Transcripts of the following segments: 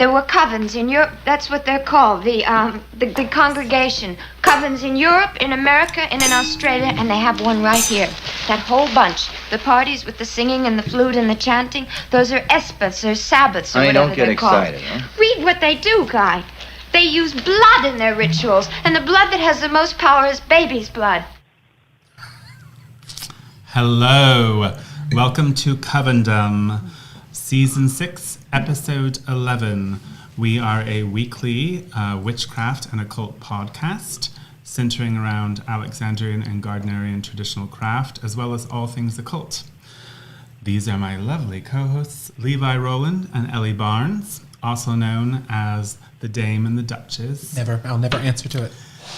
There were covens in Europe. That's what they're called. The congregation. Covens in Europe, in America, and in Australia, and they have one right here. That whole bunch. The parties with the singing and the flute and the chanting. Those are espas or Sabbaths or whatever they're called. Don't get excited, huh? Read what they do, Guy. They use blood in their rituals, and the blood that has the most power is baby's blood. Hello. Welcome to Covendom, Season 6, Episode 11. We are a weekly witchcraft and occult podcast centering around Alexandrian and Gardnerian traditional craft, as well as all things occult. These are my lovely co-hosts, Levi Rowland and Ellie Barnes, also known as the Dame and the Duchess. I'll never answer to it.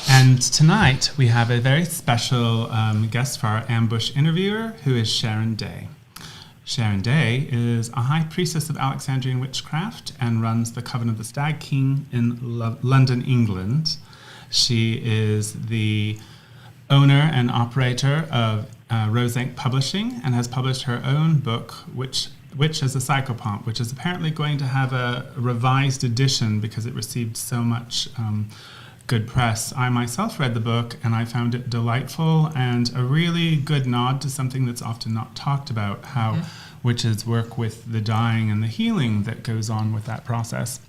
And tonight we have a very special guest for our ambush interviewer, who is Sharon Day. Sharon Day is a High Priestess of Alexandrian Witchcraft and runs the Coven of the Stag King in London, England. She is the owner and operator of Rose Ankh Publishing and has published her own book, Witch as a Psychopomp, which is apparently going to have a revised edition because it received so much good press. I myself read the book and I found it delightful and a really good nod to something that's often not talked about, how witches work with the dying and the healing that goes on with that process.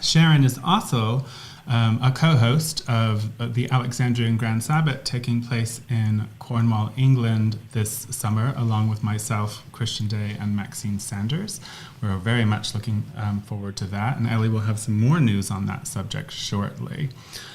Sharon is also a co-host of the Alexandrian Grand Sabbath taking place in Cornwall, England this summer, along with myself, Christian Day, and Maxine Sanders. We're very much looking forward to that, and Ellie will have some more news on that subject shortly.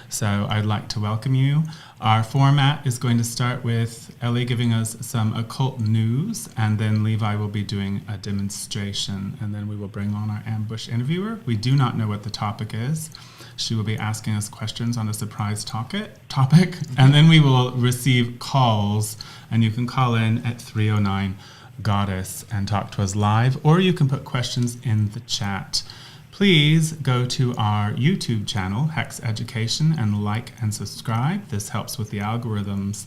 So I'd like to welcome you. Our format is going to start with Ellie giving us some occult news, and then Levi will be doing a demonstration, and then we will bring on our ambush interviewer. We do not know what the topic is. She will be asking us questions on a surprise topic, and then we will receive calls, and you can call in at 309-GODDESS and talk to us live, or you can put questions in the chat. Please go to our YouTube channel, Hex Education, and like and subscribe. This helps with the algorithms.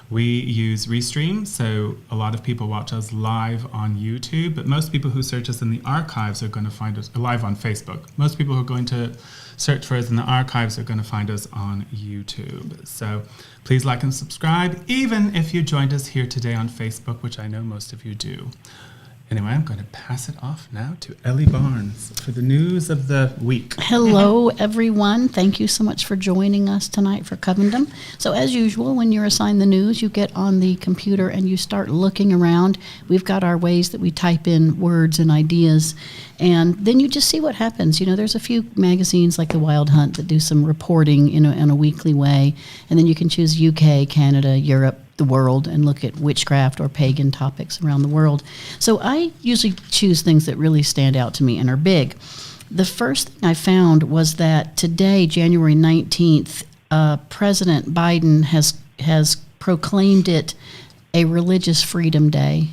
We use Restream, so a lot of people watch us live on YouTube, but most people who search us in the archives are going to find us live on Facebook. Most people who are going to search for us in the archives are going to find us on YouTube. So please like and subscribe, even if you joined us here today on Facebook, which I know most of you do. Anyway, I'm going to pass it off now to Ellie Barnes for the news of the week. Hello, everyone. Thank you so much for joining us tonight for Covendom. So as usual, when you're assigned the news, you get on the computer and you start looking around. We've got our ways that we type in words and ideas, and then you just see what happens. You know, there's a few magazines like The Wild Hunt that do some reporting in a weekly way, and then you can choose UK, Canada, Europe, the world, and look at witchcraft or pagan topics around the world. So I usually choose things that really stand out to me and are big. The first thing I found was that today, January 19th, President Biden has proclaimed it a Religious Freedom Day.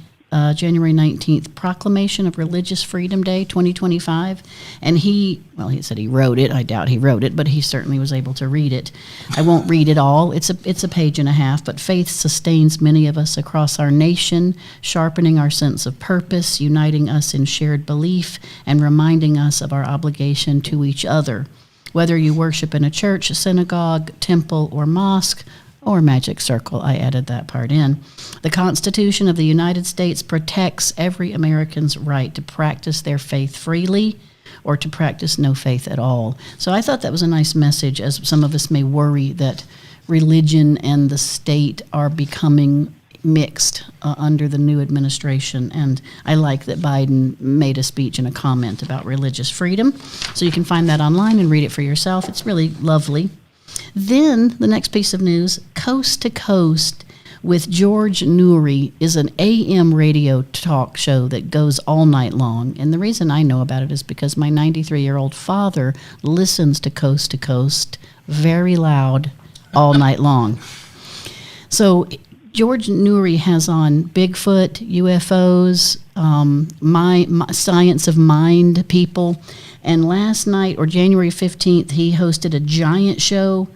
January 19th, Proclamation of Religious Freedom Day 2025. And he said he wrote it. I doubt he wrote it, but he certainly was able to read it. I won't read it all. It's a page and a half, but faith sustains many of us across our nation, sharpening our sense of purpose, uniting us in shared belief, and reminding us of our obligation to each other. Whether you worship in a church, synagogue, temple, or mosque, or magic circle, I added that part in. The Constitution of the United States protects every American's right to practice their faith freely or to practice no faith at all. So I thought that was a nice message, as some of us may worry that religion and the state are becoming mixed under the new administration. And I like that Biden made a speech and a comment about religious freedom. So you can find that online and read it for yourself. It's really lovely. Then the next piece of news, Coast to Coast with George Noory is an AM radio talk show that goes all night long. And the reason I know about it is because my 93-year-old father listens to Coast very loud all night long. So George Noory has on Bigfoot, UFOs, science of mind people. And last night, or January 15th, he hosted a giant show,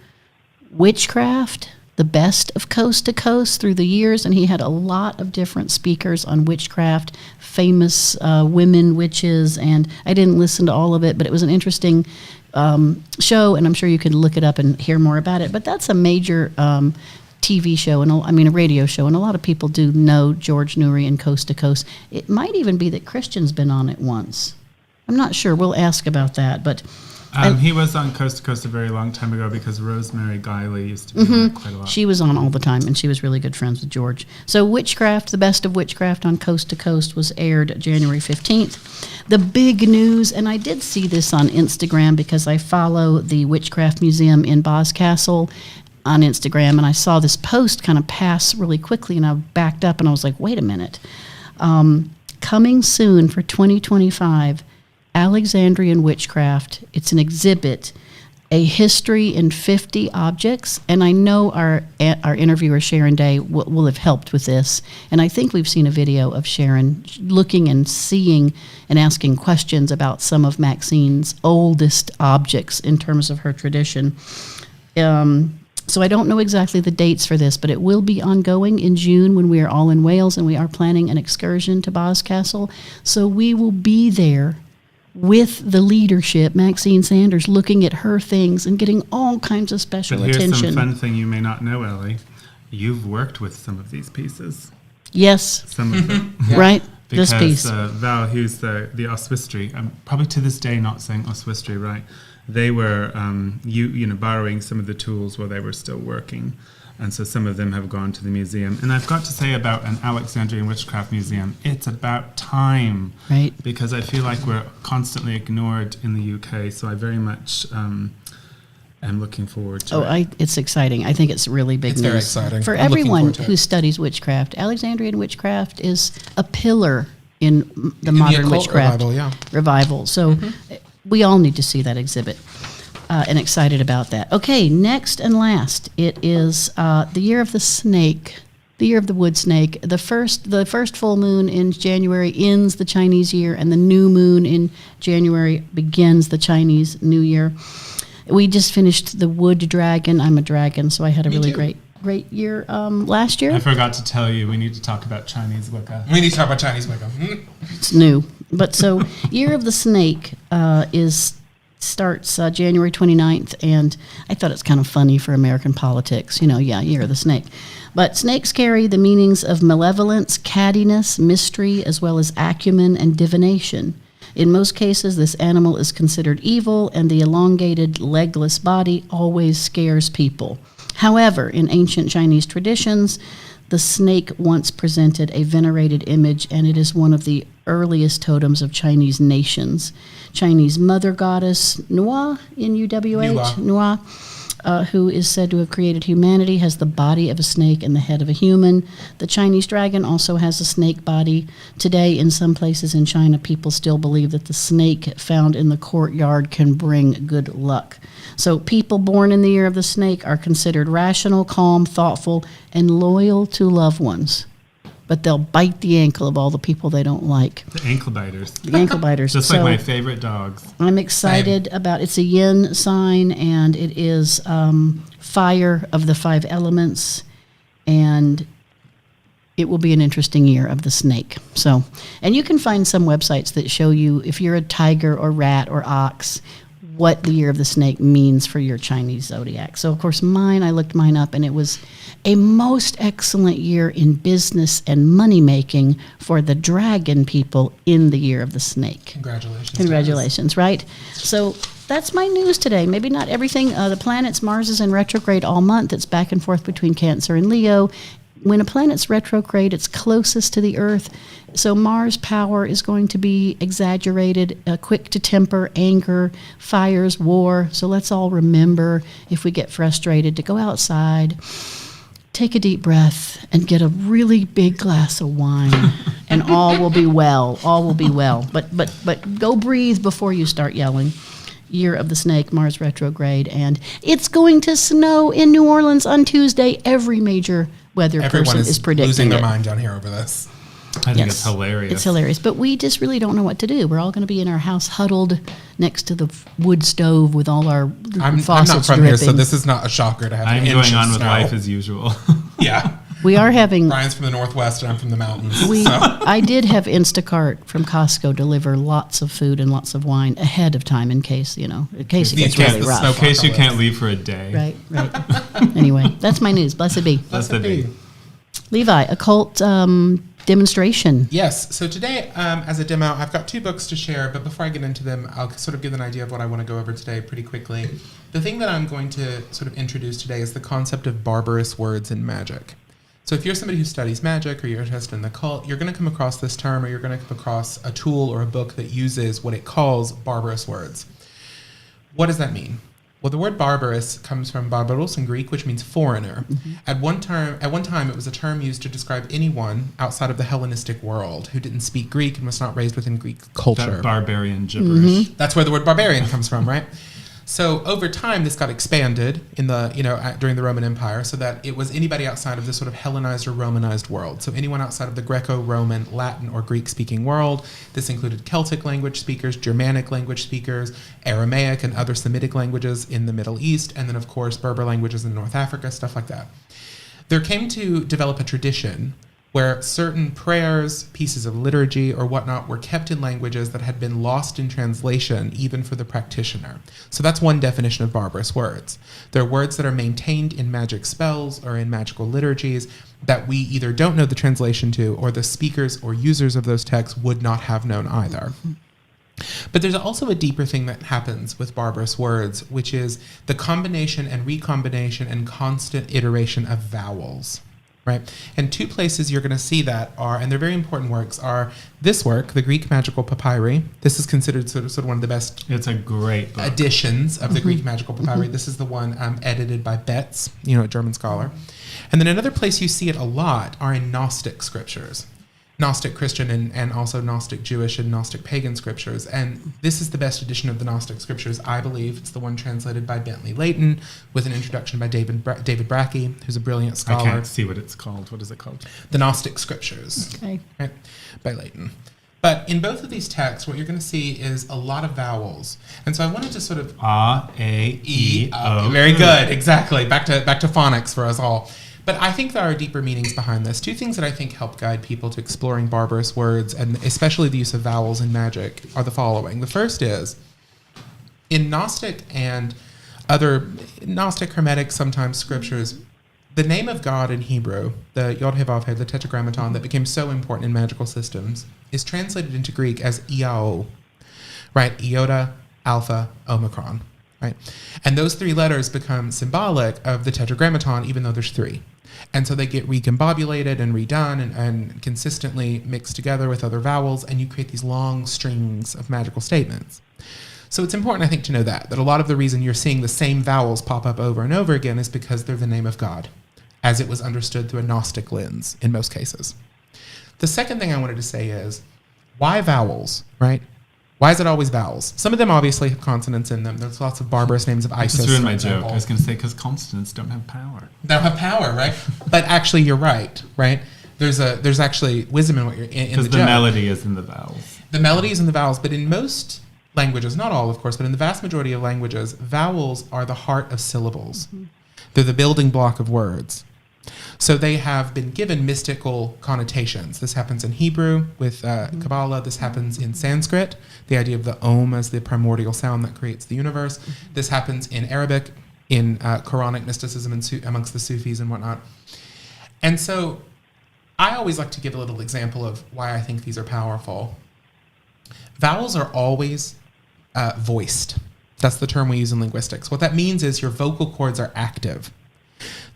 Witchcraft, the best of Coast to Coast through the years, and he had a lot of different speakers on witchcraft, famous women witches, and I didn't listen to all of it, but it was an interesting show, and I'm sure you can look it up and hear more about it. But that's a major TV show, and a radio show, and a lot of people do know George Noory and Coast to Coast. It might even be that Christian's been on it once. I'm not sure. We'll ask about that, but he was on Coast to Coast a very long time ago because Rosemary Guiley used to be on it quite a lot. She was on all the time, and she was really good friends with George. So Witchcraft, the best of Witchcraft on Coast to Coast, was aired January 15th. The big news, and I did see this on Instagram because I follow the Witchcraft Museum in Boscastle on Instagram, and I saw this post kind of pass really quickly, and I backed up, and I was like, wait a minute. Coming soon for 2025, Alexandrian Witchcraft. It's an exhibit, a history in 50 objects, and I know our interviewer Sharon Day will have helped with this, and I think we've seen a video of Sharon looking and seeing and asking questions about some of Maxine's oldest objects in terms of her tradition. So I don't know exactly the dates for this, but it will be ongoing in June when we are all in Wales, and we are planning an excursion to Boscastle. So we will be there with the leadership, Maxine Sanders, looking at her things and getting all kinds of special but here's attention. some fun thing you may not know, Ellie. You've worked with some of these pieces. Yes. Some of them. Right? Because This piece. Val, who's the Oswistry, I'm probably to this day not saying Oswistry right. They were borrowing some of the tools while they were still working. And so some of them have gone to the museum. And I've got to say about an Alexandrian Witchcraft Museum, it's about time. Right. Because I feel like we're constantly ignored in the UK. So I very much am looking forward to it. It's exciting. I think it's really big news. Very exciting. For I'm looking everyone forward to it. who studies witchcraft, Alexandrian witchcraft is a pillar in the In modern the occult witchcraft revival, yeah. revival. So we all need to see that exhibit. And excited about that. Okay, next and last, it is the year of the snake, the year of the wood snake. The first full moon in January ends the Chinese year, and the new moon in January begins the Chinese New Year. We just finished the wood dragon. I'm a dragon, so I had a really great year last year. I forgot to tell you, we need to talk about Chinese Wicca. We need to talk about Chinese Wicca. It's new. But so year of the snake starts January 29th, and I thought it's kind of funny for American politics, year of the snake. But snakes carry the meanings of malevolence, cattiness, mystery, as well as acumen and divination. In most cases, this animal is considered evil, and the elongated, legless body always scares people. However, in ancient Chinese traditions, the snake once presented a venerated image, and it is one of the earliest totems of Chinese nations. Chinese mother goddess Nua, N-U-W-H, Nua, who is said to have created humanity, has the body of a snake and the head of a human. The Chinese dragon also has a snake body. Today, in some places in China, people still believe that the snake found in the courtyard can bring good luck. So people born in the year of the snake are considered rational, calm, thoughtful, and loyal to loved ones. But they'll bite the ankle of all the people they don't like. The ankle biters. The ankle biters. Just like my favorite dogs. I'm excited about it's a yin sign, and it is fire of the 5 elements, and it will be an interesting year of the snake. So, and you can find some websites that show you if you're a tiger or rat or ox, what the year of the snake means for your Chinese zodiac. So, of course, I looked mine up, and it was a most excellent year in business and money-making for the dragon people in the year of the snake. Congratulations, right? So that's my news today. Maybe not everything. The planets, Mars is in retrograde all month. It's back and forth between Cancer and Leo. When a planet's retrograde, it's closest to the Earth, so Mars' power is going to be exaggerated, quick to temper, anger, fires, war. So let's all remember, if we get frustrated, to go outside, take a deep breath, and get a really big glass of wine, and all will be well. All will be well. But go breathe before you start yelling. Year of the snake, Mars retrograde, and it's going to snow in New Orleans on Tuesday. Every major weather Everyone person is predicting losing their it. mind down here over this. I think it's hilarious. It's hilarious. But we just really don't know what to do. We're all going to be in our house huddled next to the wood stove with all our faucets I'm not from dripping. here, so this is not a shocker to have I'm an going inch of on with snow. life as usual. Yeah. We are having... Brian's from the Northwest and I'm from the mountains. I did have Instacart from Costco deliver lots of food and lots of wine ahead of time in case, it gets really rough. In case you can't leave for a day. Right. Anyway, that's my news. Blessed be. Blessed be. Levi, occult demonstration. Yes. So today, as a demo, I've got 2 books to share, but before I get into them, I'll sort of give an idea of what I want to go over today pretty quickly. The thing that I'm going to sort of introduce today is the concept of barbarous words in magic. So if you're somebody who studies magic or you're interested in the occult, you're going to come across this term or you're going to come across a tool or a book that uses what it calls barbarous words. What does that mean? Well, the word barbarous comes from Barbarous in Greek, which means foreigner. Mm-hmm. At one time, it was a term used to describe anyone outside of the Hellenistic world who didn't speak Greek and was not raised within Greek culture. That barbarian gibberish. Mm-hmm. That's where the word barbarian comes from, right? So over time, this got expanded in the during the Roman Empire, so that it was anybody outside of the sort of Hellenized or Romanized world. So anyone outside of the Greco-Roman, Latin, or Greek-speaking world. This included Celtic language speakers, Germanic language speakers, Aramaic and other Semitic languages in the Middle East, and then of course Berber languages in North Africa, stuff like that. There came to develop a tradition where certain prayers, pieces of liturgy, or whatnot were kept in languages that had been lost in translation, even for the practitioner. So that's one definition of barbarous words. They're words that are maintained in magic spells or in magical liturgies that we either don't know the translation to, or the speakers or users of those texts would not have known either. But there's also a deeper thing that happens with barbarous words, which is the combination and recombination and constant iteration of vowels. Right? And 2 places you're going to see that are, and they're very important works, are this work, the Greek Magical Papyri. This is considered sort of one of the best It's a great book. editions of the Greek Magical Papyri. This is the one edited by Betz, a German scholar. And then another place you see it a lot are in Gnostic scriptures. Gnostic Christian and also Gnostic Jewish and Gnostic pagan scriptures. And this is the best edition of the Gnostic scriptures, I believe. It's the one translated by Bentley Layton with an introduction by David Brackey, who's a brilliant scholar. I can't see what it's called. What is it called? The Gnostic Scriptures, Okay. right, by Layton. But in both of these texts, what you're going to see is a lot of vowels. And so I wanted to sort of... A, E, O. Very good, exactly. Back to phonics for us all. But I think there are deeper meanings behind this. 2 things that I think help guide people to exploring barbarous words, and especially the use of vowels in magic, are the following. The first is, in Gnostic and other Gnostic, Hermetic, sometimes scriptures, the name of God in Hebrew, the Yod-Heh-Vav-Heh, the Tetragrammaton that became so important in magical systems, is translated into Greek as Iao, right? Iota, Alpha, Omicron, right? And those 3 letters become symbolic of the Tetragrammaton, even though there's 3. And so they get recombobulated and redone and consistently mixed together with other vowels, and you create these long strings of magical statements. So it's important, I think, to know that a lot of the reason you're seeing the same vowels pop up over and over again is because they're the name of God, as it was understood through a Gnostic lens in most cases. The second thing I wanted to say is, why vowels, right? Why is it always vowels? Some of them obviously have consonants in them. There's lots of barbarous names of Isis. Just ruined my example. joke. I was going to say because consonants don't have power. They don't have power, right? But actually, you're right? There's actually wisdom in what you're in the Because the joke. melody is in the vowels. The melody is in the vowels, but in most languages, not all, of course, but in the vast majority of languages, vowels are the heart of syllables. Mm-hmm. They're the building block of words. So they have been given mystical connotations. This happens in Hebrew with Kabbalah. This happens in Sanskrit, the idea of the Om as the primordial sound that creates the universe. This happens in Arabic, in Quranic mysticism and amongst the Sufis and whatnot. And so I always like to give a little example of why I think these are powerful. Vowels are always voiced. That's the term we use in linguistics. What that means is your vocal cords are active.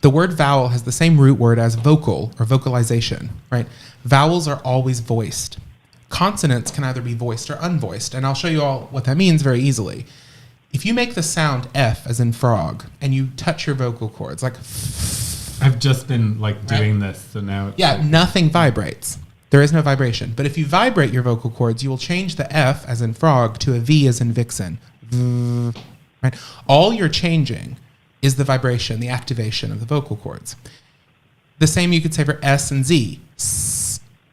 The word vowel has the same root word as vocal or vocalization, right? Vowels are always voiced. Consonants can either be voiced or unvoiced, and I'll show you all what that means very easily. If you make the sound F as in frog and you touch your vocal cords, like I've just been doing this, so now it's nothing vibrates. There is no vibration. But if you vibrate your vocal cords, you will change the F as in frog to a V as in vixen. Right? All you're changing is the vibration, the activation of the vocal cords. The same you could say for S and Z.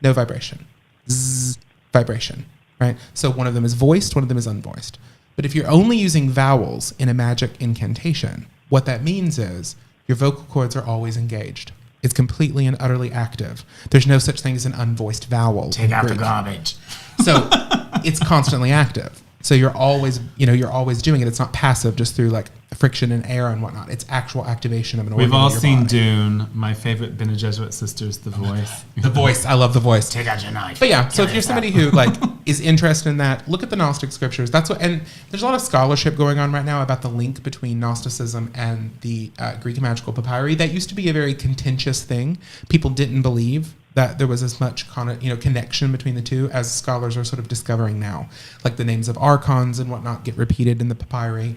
no vibration. Zzz, vibration, right? So one of them is voiced, one of them is unvoiced. But if you're only using vowels in a magic incantation, what that means is your vocal cords are always engaged. It's completely and utterly active. There's no such thing as an unvoiced vowel. Take out the garbage. So it's constantly active. So you're always doing it. It's not passive just through like friction and air and whatnot. It's actual activation of an organ. We've all in your seen body. Dune. My favorite Bene Gesserit sisters, The Voice. The voice. I love the voice. Take out your knife. But yeah, so if you're somebody who like is interested in that, look at the Gnostic scriptures. That's what, and there's a lot of scholarship going on right now about the link between Gnosticism and the Greek magical papyri. That used to be a very contentious thing. People didn't believe that there was as much connection between the two as scholars are sort of discovering now. Like the names of archons and whatnot get repeated in the papyri.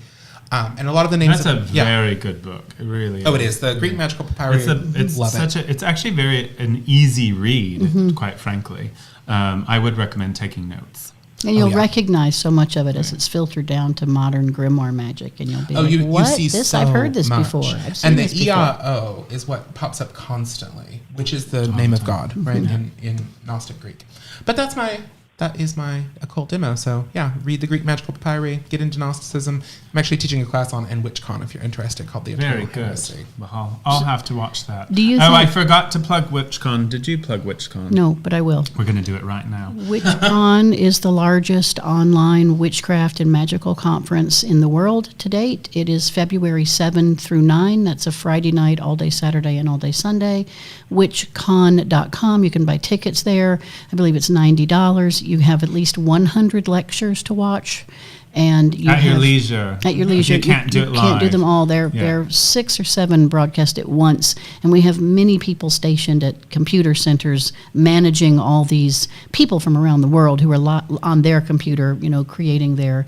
And a lot of the names. That's very good book. It really is. Oh, it is. The Greek magical papyri. It's actually an easy read, quite frankly. I would recommend taking notes. And you'll recognize so much of it as it's filtered down to modern grimoire magic, and you'll be like, "What? You see I've heard this much. before. I've seen and the this before." ERO is what pops up constantly, which is the name of God, right, in Gnostic Greek. But that is my occult demo. So yeah, read the Greek magical papyri, get into Gnosticism. I'm actually teaching a class on WitchCon if you're interested, called the Eternal Very good. Heresy. Well, I'll have to watch that. Do you I think- forgot to plug WitchCon. Did you plug WitchCon? No, but I will. We're going to do it right now. WitchCon is the largest online witchcraft and magical conference in the world to date. It is February 7 through 9. That's a Friday night, all day Saturday, and all day Sunday. WitchCon.com. You can buy tickets there. I believe it's $90. You have at least 100 lectures to watch. And you At your have- leisure. At your leisure. You can't do it live. Can't do them all. They're 6 or 7 broadcast at once, and we have many people stationed at computer centers managing all these people from around the world who are on their computer, creating their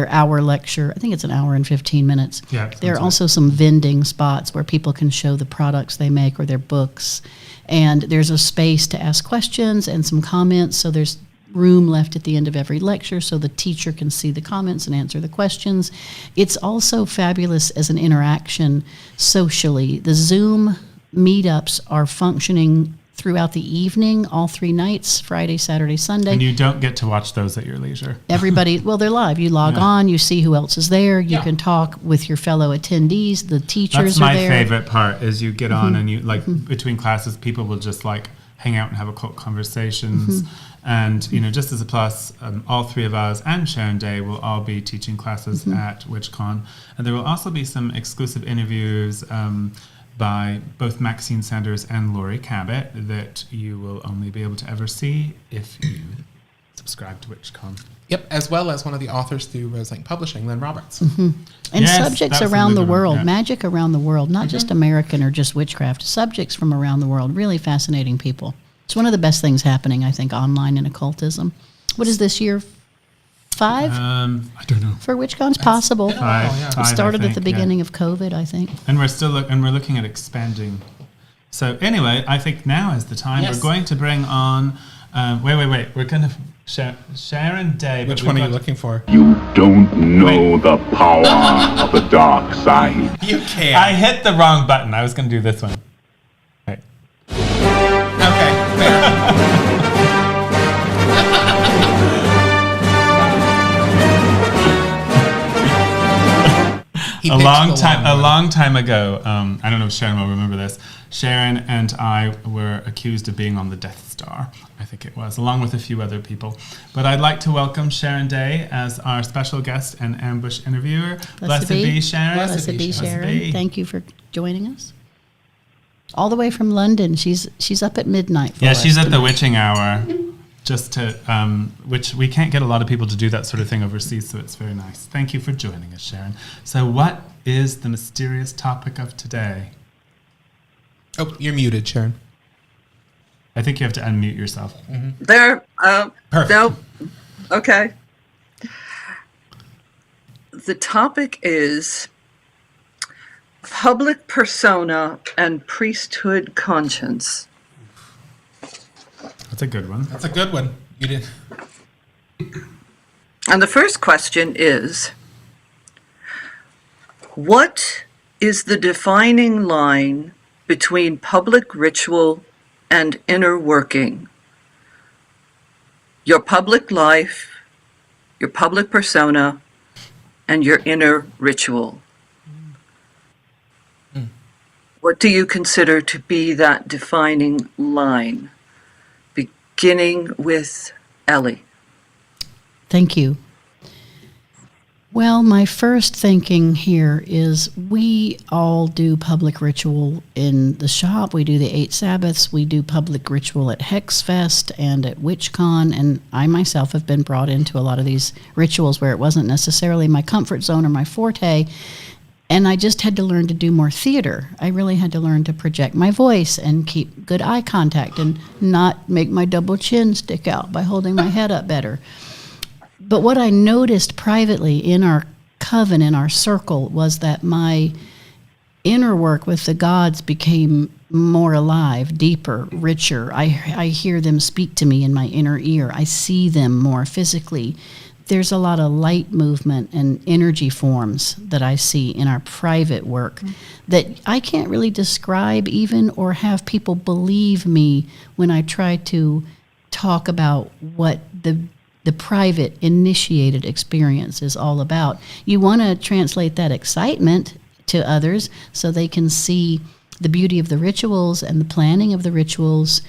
hour lecture. I think it's an hour and 15 minutes. Yeah, there are also some vending spots where people can show the products they make or their books, and there's a space to ask questions and some comments. So there's room left at the end of every lecture so the teacher can see the comments and answer the questions. It's also fabulous as an interaction socially. The Zoom meetups are functioning throughout the evening, all 3 nights, Friday, Saturday, Sunday. And you don't get to watch those at your leisure. Everybody, well, they're live. You log on, you see who else is there. You can talk with your fellow attendees. The teachers That's are there. my favorite part is you get on and you between classes, people will just hang out and have occult conversations. And, just as a plus, all 3 of us and Sharon Day will all be teaching classes at WitchCon. And there will also be some exclusive interviews by both Maxine Sanders and Laurie Cabot that you will only be able to ever see if you subscribe to WitchCon. Yep, as well as one of the authors through Rose Ankh Publishing, Lynn Roberts. And Yes, subjects that's around the another one, world, yeah. magic around the world, not just American or just witchcraft, subjects from around the world, really fascinating people. It's one of the best things happening, I think, online in occultism. What is this year? 5 I don't know. for WitchCon? It's possible. been a while, yeah. It Five, started I at the think, yeah. beginning of COVID, I think. And we're looking at expanding. So anyway, I think now is the time. Yes. We're going to bring on. Wait. We're going to Sharon Day. Which one are you looking for? You don't know the power of the dark side. You can't. I hit the wrong button. I was going to do this one. Right. Okay, fair. He A picked long the time ago. I don't know if Sharon will remember this. Sharon and I were accused of being on the Death Star, I think it was, along with a few other people. But I'd like to welcome Sharon Day as our special guest and ambush interviewer. Blessed be Sharon. Blessed be Sharon. be. Thank you for joining us. All the way from London. She's up at midnight for Yeah, us she's at the tonight. witching hour, just to, which we can't get a lot of people to do that sort of thing overseas, so it's very nice. Thank you for joining us, Sharon. So what is the mysterious topic of today? Oh, you're muted, Sharon. I think you have to unmute yourself. There. Perfect. No. Okay. The topic is public persona and priesthood conscience. That's a good one. That's a good one. You did. And the first question is, what is the defining line between public ritual and inner working? your public life, your public persona, and your inner ritual. What do you consider to be that defining line? Beginning with Ellie. Thank you. Well, my first thinking here is we all do public ritual in the shop. We do the 8 Sabbaths. We do public ritual at Hexfest and at WitchCon. And I myself have been brought into a lot of these rituals where it wasn't necessarily my comfort zone or my forte. And I just had to learn to do more theater. I really had to learn to project my voice and keep good eye contact and not make my double chin stick out by holding my head up better. But what I noticed privately in our coven, in our circle, was that my inner work with the gods became more alive, deeper, richer. I hear them speak to me in my inner ear. I see them more physically. There's a lot of light movement and energy forms that I see in our private work that I can't really describe even or have people believe me when I try to talk about what the private initiated experience is all about. You want to translate that excitement to others so they can see the beauty of the rituals and the planning of the rituals.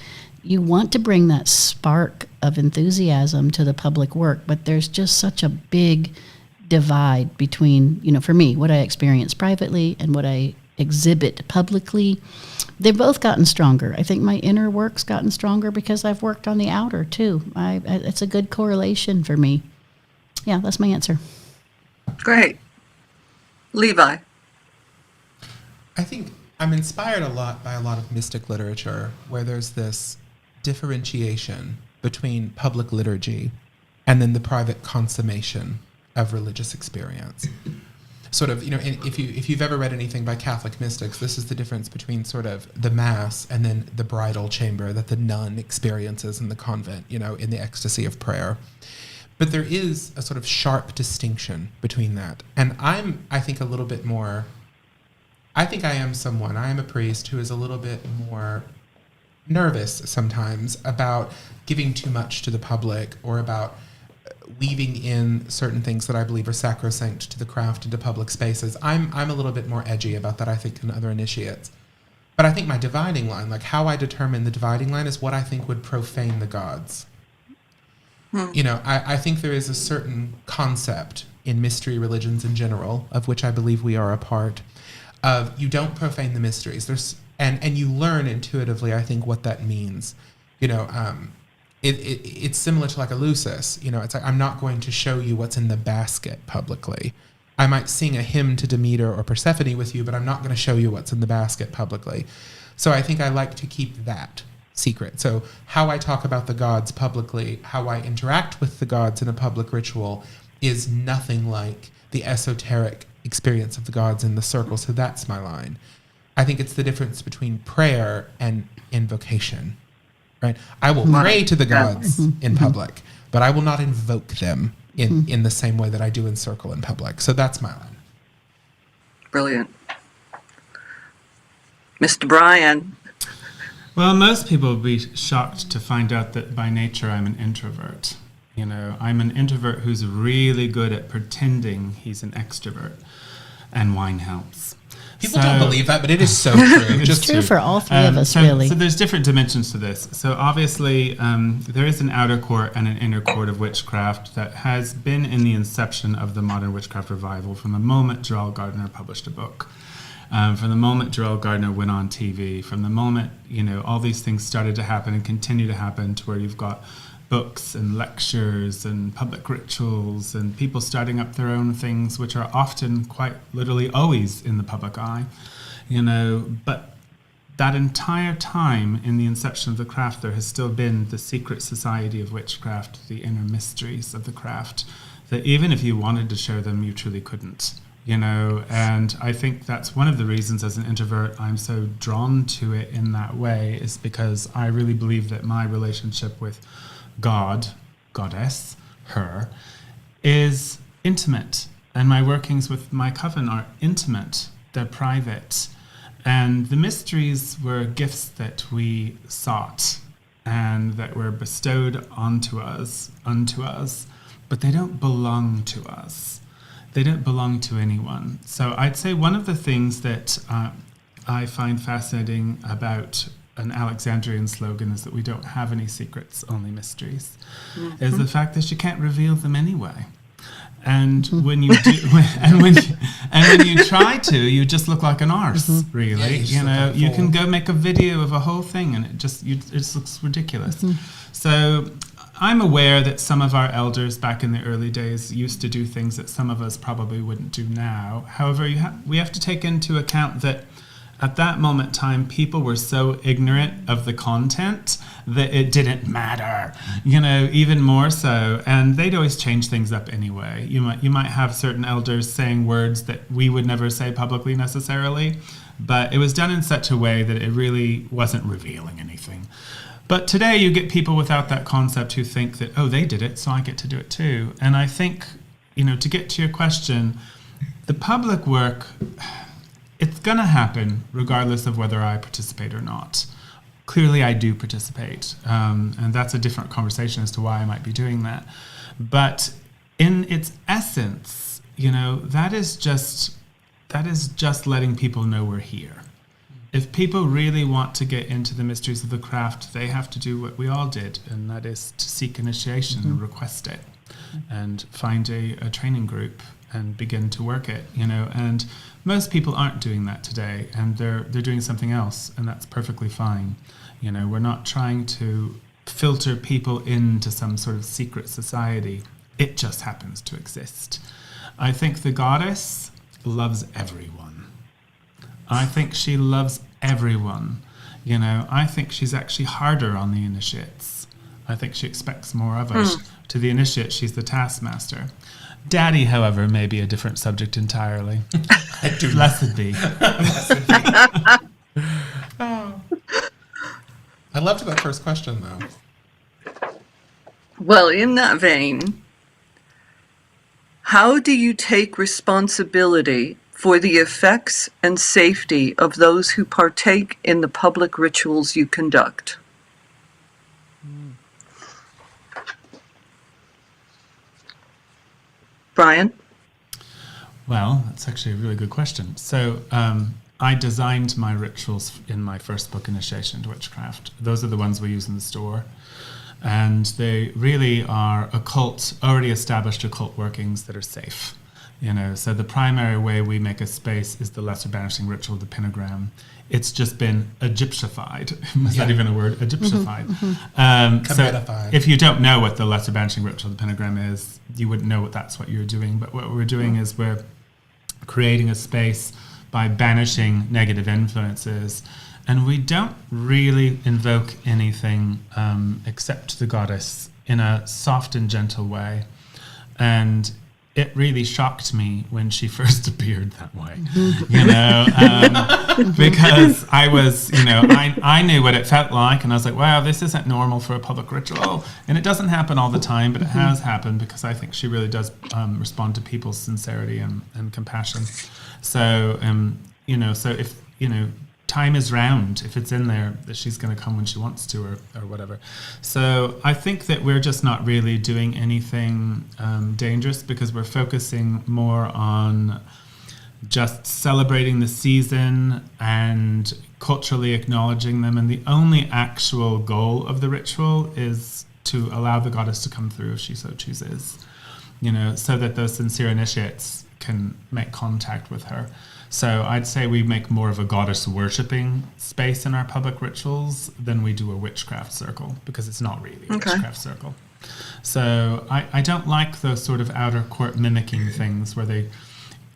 You want to bring that spark of enthusiasm to the public work, but there's just such a big divide between, for me, what I experience privately and what I exhibit publicly. They've both gotten stronger. I think my inner work's gotten stronger because I've worked on the outer too. It's a good correlation for me. Yeah, that's my answer. Great. Levi. I think I'm inspired a lot by a lot of mystic literature where there's this differentiation between public liturgy and then the private consummation of religious experience. Sort of, if you've ever read anything by Catholic mystics, this is the difference between sort of the Mass and then the bridal chamber that the nun experiences in the convent, in the ecstasy of prayer. But there is a sort of sharp distinction between that. And I think a little bit more, I am a priest who is a little bit more nervous sometimes about giving too much to the public or about weaving in certain things that I believe are sacrosanct to the craft into public spaces. I'm a little bit more edgy about that, I think, than other initiates. But I think my dividing line, like how I determine the dividing line, is what I think would profane the gods. I think there is a certain concept in mystery religions in general, of which I believe we are a part, of you don't profane the mysteries. And you learn intuitively, I think, what that means. It's similar to like a lucis. It's like, I'm not going to show you what's in the basket publicly. I might sing a hymn to Demeter or Persephone with you, but I'm not going to show you what's in the basket publicly. So I think I like to keep that secret. So how I talk about the gods publicly, how I interact with the gods in a public ritual is nothing like the esoteric experience of the gods in the circle. So that's my line. I think it's the difference between prayer and invocation. Right? I will pray to the gods in public, but I will not invoke them in the same way that I do in circle in public. So that's my line. Brilliant. Mr. Brian. Well, most people would be shocked to find out that by nature I'm an introvert. I'm an introvert who's really good at pretending he's an extrovert, and wine helps. People don't believe that, but it is so true. It's true for all three of us, really. So there's different dimensions to this. So obviously, there is an outer court and an inner court of witchcraft that has been in the inception of the modern witchcraft revival from the moment Gerald Gardner published a book. From the moment Gerald Gardner went on TV, from the moment, all these things started to happen and continue to happen to where you've got books and lectures and public rituals and people starting up their own things, which are often quite literally always in the public eye, but that entire time in the inception of the craft, there has still been the secret society of witchcraft, the inner mysteries of the craft, that even if you wanted to share them, you truly couldn't. And I think that's one of the reasons as an introvert I'm so drawn to it in that way, is because I really believe that my relationship with God, goddess, her, is intimate. And my workings with my coven are intimate. They're private. And the mysteries were gifts that we sought and that were bestowed unto us, but they don't belong to us. They don't belong to anyone. So I'd say one of the things that I find fascinating about an Alexandrian slogan is that we don't have any secrets, only mysteries, is the fact that you can't reveal them anyway. And when you do, and when you try to, you just look like an arse. Really, you can go make a video of a whole thing, and it just looks ridiculous. So I'm aware that some of our elders back in the early days used to do things that some of us probably wouldn't do now. However, we have to take into account that at that moment in time, people were so ignorant of the content that it didn't matter, even more so. And they'd always change things up anyway. You might have certain elders saying words that we would never say publicly necessarily, but it was done in such a way that it really wasn't revealing anything. But today you get people without that concept who think that, oh, they did it, so I get to do it too. And I think, to get to your question, the public work, it's going to happen regardless of whether I participate or not. Clearly, I do participate, and that's a different conversation as to why I might be doing that. But in its essence, that is just letting people know we're here. If people really want to get into the mysteries of the craft, they have to do what we all did, and that is to seek initiation and request it, and find a training group and begin to work it, and most people aren't doing that today, and they're doing something else, and that's perfectly fine. We're not trying to filter people into some sort of secret society. It just happens to exist. I think the goddess loves everyone. I think she loves everyone. I think she's actually harder on the initiates. I think she expects more of us. To the initiate, she's the taskmaster. Daddy, however, may be a different subject entirely. Blessed be. I loved that first question, though. Well, in that vein, how do you take responsibility for the effects and safety of those who partake in the public rituals you conduct? Brian? Well, that's actually a really good question. So I designed my rituals in my first book, Initiation to Witchcraft. Those are the ones we use in the store. And they really are already established occult workings that are safe. So the primary way we make a space is the lesser banishing ritual, the pentagram. It's just been Egyptified. Is that even a word? Egyptified. So if you don't know what the lesser banishing ritual, the pentagram is, you wouldn't know that's what you're doing. But what we're doing is we're creating a space by banishing negative influences. And we don't really invoke anything except the goddess in a soft and gentle way. And it really shocked me when she first appeared that way, because I was, I knew what it felt like, and I was like, wow, this isn't normal for a public ritual. And it doesn't happen all the time, but it has happened because I think she really does respond to people's sincerity and compassion. So, so if, time is round. If it's in there, that she's going to come when she wants to or whatever. So I think that we're just not really doing anything dangerous because we're focusing more on just celebrating the season and culturally acknowledging them. And the only actual goal of the ritual is to allow the goddess to come through if she so chooses, so that those sincere initiates can make contact with her. So I'd say we make more of a goddess worshipping space in our public rituals than we do a witchcraft circle, because it's not really a witchcraft circle. So I don't like those sort of outer court mimicking things where they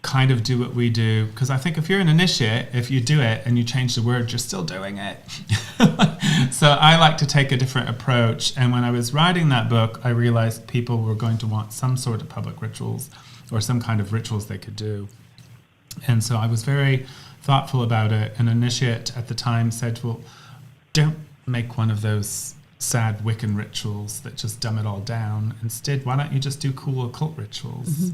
kind of do what we do, because I think if you're an initiate, if you do it and you change the word, you're still doing it. So I like to take a different approach. And when I was writing that book, I realized people were going to want some sort of public rituals or some kind of rituals they could do. And so I was very thoughtful about it. An initiate at the time said, well, don't make one of those sad Wiccan rituals that just dumb it all down. Instead, why don't you just do cool occult rituals?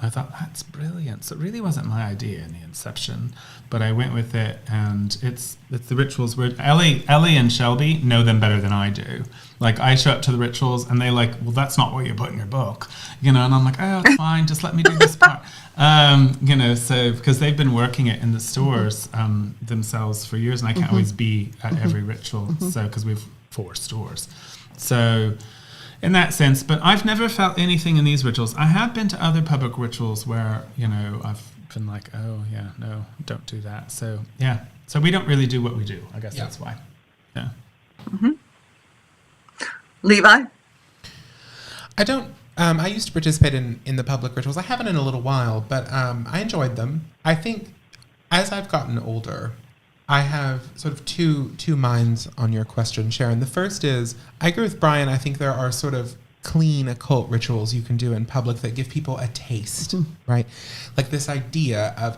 I thought, that's brilliant. So it really wasn't my idea in the inception, but I went with it, and it's the rituals where Ellie and Shelby know them better than I do. Like, I show up to the rituals, and they like, well, that's not what you put in your book, and I'm like, oh, it's fine, just let me do this part. So because they've been working it in the stores themselves for years, and I can't always be at every ritual, so because we have 4 stores. So in that sense, but I've never felt anything in these rituals. I have been to other public rituals where, I've been like, oh, yeah, no, don't do that. So, yeah. So we don't really do what we do. I guess that's why. Yeah. Mm-hmm. Levi? I don't, I used to participate in the public rituals. I haven't in a little while, but I enjoyed them. I think as I've gotten older, I have sort of two minds on your question, Sharon. The first is, I agree with Brian. I think there are sort of clean occult rituals you can do in public that give people a taste, right? Like this idea of,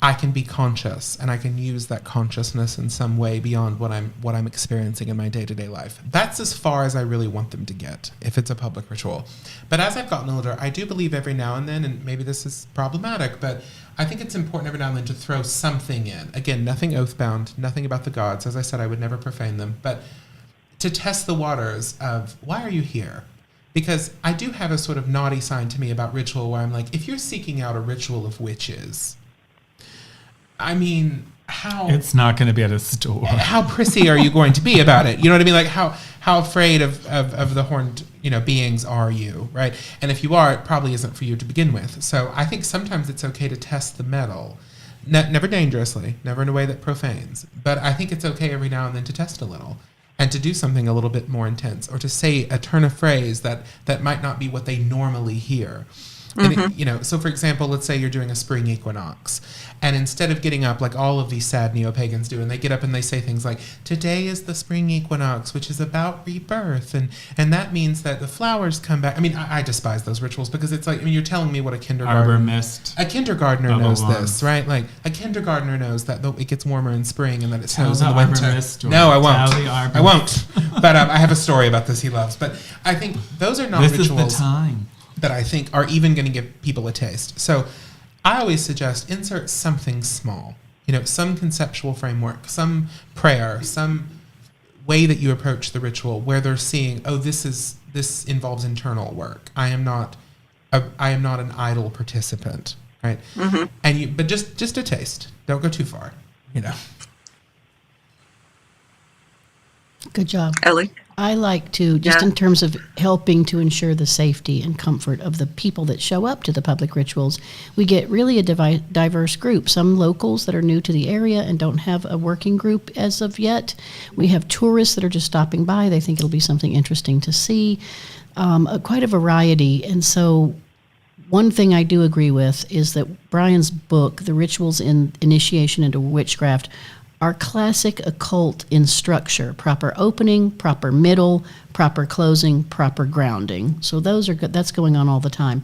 I can be conscious and I can use that consciousness in some way beyond what I'm experiencing in my day-to-day life. That's as far as I really want them to get if it's a public ritual. But as I've gotten older, I do believe every now and then, and maybe this is problematic, but I think it's important every now and then to throw something in. Again, nothing oathbound, nothing about the gods. As I said, I would never profane them, but to test the waters of, why are you here? Because I do have a sort of naughty side to me about ritual where I'm like, if you're seeking out a ritual of witches, I mean, how... It's not going to be at a store. How prissy are you going to be about it? You know what I mean? Like, how afraid of the horned, beings are you, right? And if you are, it probably isn't for you to begin with. So I think sometimes it's okay to test the metal. Never dangerously, never in a way that profanes. But I think it's okay every now and then to test a little and to do something a little bit more intense, or to say a turn of phrase that might not be what they normally hear. And so for example, let's say you're doing a spring equinox, and instead of getting up like all of these sad neo-pagans do, and they get up and they say things like, today is the spring equinox, which is about rebirth, and that means that the flowers come back. I mean, I despise those rituals, because it's like, you're telling me what a kindergartner knows this, right? Like, a kindergartner knows that it gets warmer in spring and that it snows in the winter. No, I won't. But I have a story about this he loves. But I think those are not rituals. This is the time that I think are even going to give people a taste. So I always suggest insert something small, some conceptual framework, some prayer, some way that you approach the ritual where they're seeing, oh, this involves internal work. I am not an idle participant, right? Mm-hmm. But just a taste. Don't go too far, Good job. Ellie? I like to, just in terms of helping to ensure the safety and comfort of the people that show up to the public rituals, we get really a diverse group. Some locals that are new to the area and don't have a working group as of yet. We have tourists that are just stopping by. They think it'll be something interesting to see. Quite a variety. And so one thing I do agree with is that Brian's book, The Rituals in Initiation into Witchcraft, are classic occult in structure: proper opening, proper middle, proper closing, proper grounding. So those are good. That's going on all the time.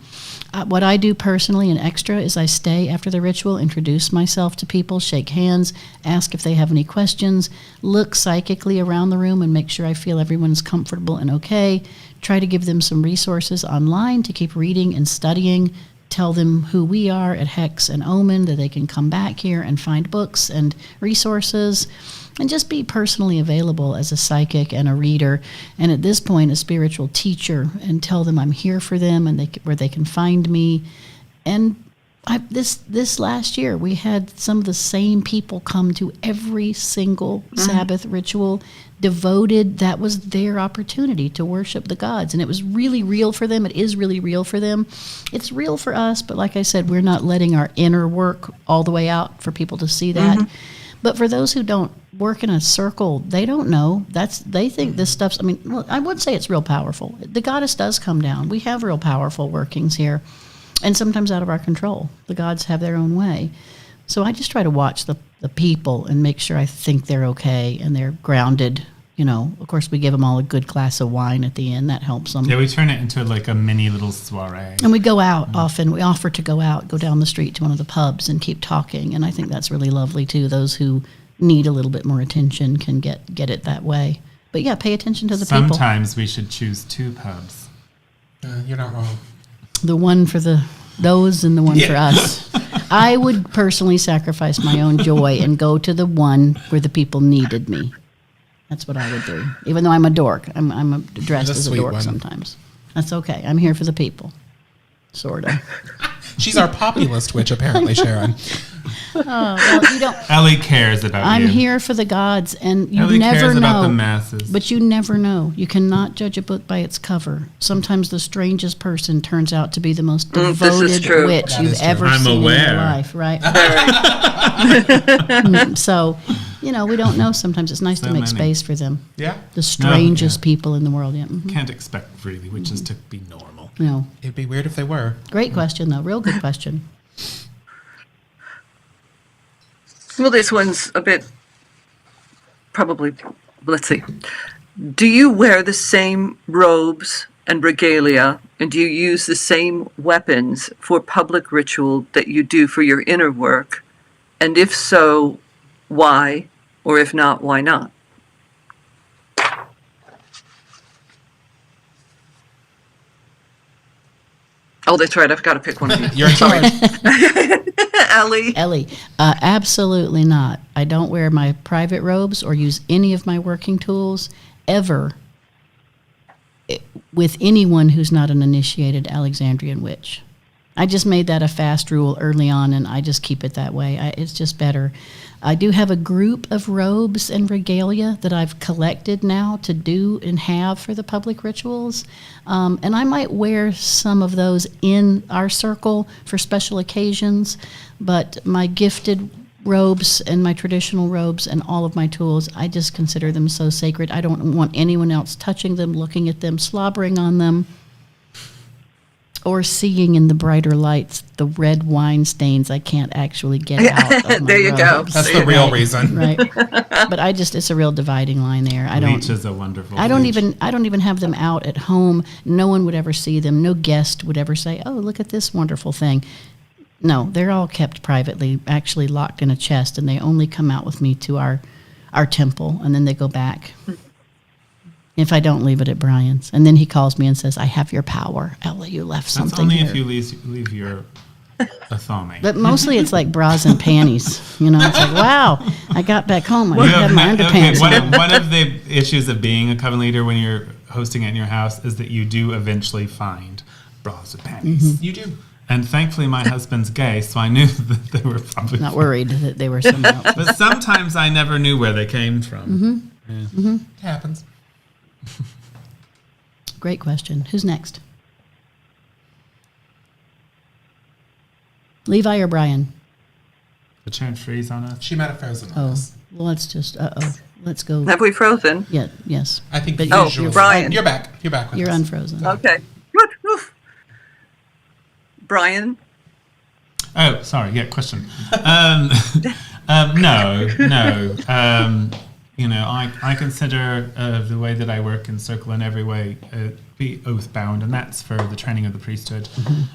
What I do personally and extra is I stay after the ritual, introduce myself to people, shake hands, ask if they have any questions, look psychically around the room and make sure I feel everyone's comfortable and okay. Try to give them some resources online to keep reading and studying. Tell them who we are at Hex and Omen, that they can come back here and find books and resources, and just be personally available as a psychic and a reader, and at this point a spiritual teacher, and tell them I'm here for them and where they can find me. And this last year we had some of the same people come to every single Sabbath ritual, devoted. That was their opportunity to worship the gods, and it was really real for them. It is really real for them. It's real for us, but like I said, we're not letting our inner work all the way out for people to see that. But for those who don't work in a circle, they don't know. They think this stuff's, I would say it's real powerful. The goddess does come down. We have real powerful workings here, and sometimes out of our control. The gods have their own way. So I just try to watch the people and make sure I think they're okay and they're grounded. Of course, we give them all a good glass of wine at the end. That helps them. Yeah, we turn it into like a mini little soiree. And we go out often. We offer to go down the street to one of the pubs and keep talking. And I think that's really lovely, too. Those who need a little bit more attention can get it that way. But yeah, pay attention to the people. Sometimes we should choose 2 pubs. You're not wrong. The one for the Those and the one for us. I would personally sacrifice my own joy and go to the one where the people needed me. That's what I would do. Even though I'm a dork. I'm dressed as a dork sometimes. That's okay. I'm here for the people. Sort of. She's our populist witch, apparently, Sharon. Oh, well, you don't. Ellie cares about I'm you. here for the gods, and you Ellie never cares know. about the masses. But you never know. You cannot judge a book by its cover. Sometimes the strangest person turns out to be the most devoted witch That you've is true. ever I'm seen aware. in your life, right? So, we don't know. Sometimes it's nice So to make many. space for them. Yeah. The strangest yeah. people in the world. Yeah. Can't expect really witches to be normal. No. It'd be weird if they were. Great question, though. Real good question. Well, this one's a bit, probably, let's see. Do you wear the same robes and regalia, and do you use the same weapons for public ritual that you do for your inner work? And if so, why? Or if not, why not? Oh, that's right. I've got to pick one of you. You're in charge. Ellie. Absolutely not. I don't wear my private robes or use any of my working tools ever with anyone who's not an initiated Alexandrian witch. I just made that a fast rule early on, and I just keep it that way. It's just better. I do have a group of robes and regalia that I've collected now to do and have for the public rituals. And I might wear some of those in our circle for special occasions, but my gifted robes and my traditional robes and all of my tools, I just consider them so sacred. I don't want anyone else touching them, looking at them, slobbering on them, or seeing in the brighter lights the red wine stains I can't actually get out of my There you go. robes. That's the real reason. Right. But it's a real dividing line there. Leech is a wonderful I don't leech. even have them out at home. No one would ever see them. No guest would ever say, "Oh, look at this wonderful thing." No, they're all kept privately, actually locked in a chest, and they only come out with me to our temple, and then they go back. If I don't leave it at Brian's. And then he calls me and says, "I have your power. Ella, you left That's something only here." if you leave your athame. But mostly it's like bras and panties. It's like, wow, I got back home. I have my underpants. One of the issues of being a coven leader when you're hosting it in your house is that you do eventually find bras and panties. Mm-hmm. You do. And thankfully my husband's gay, so I knew that they were probably Not worried that they were somehow else. But sometimes I never knew where they came from. It happens. Great question. Who's next? Levi or Brian? The Sharon freeze on us. She might have frozen on Oh, us. well, let's go. Have we frozen? Yeah, yes. I think But usually. Brian. You're back. You're back with You're us. unfrozen. Okay. Good. Oof. Brian? Oh, sorry. Yeah, question. No. I consider the way that I work in Circle in every way be oath bound, and that's for the training of the priesthood.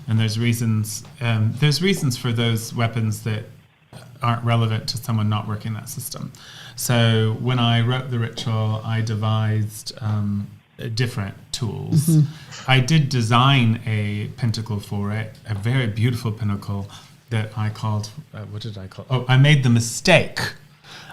And there's reasons. There's reasons for those weapons that aren't relevant to someone not working that system. So when I wrote the ritual, I devised different tools. I did design a pentacle for it, a very beautiful pinnacle that I called, what did I call? Oh, I made the mistake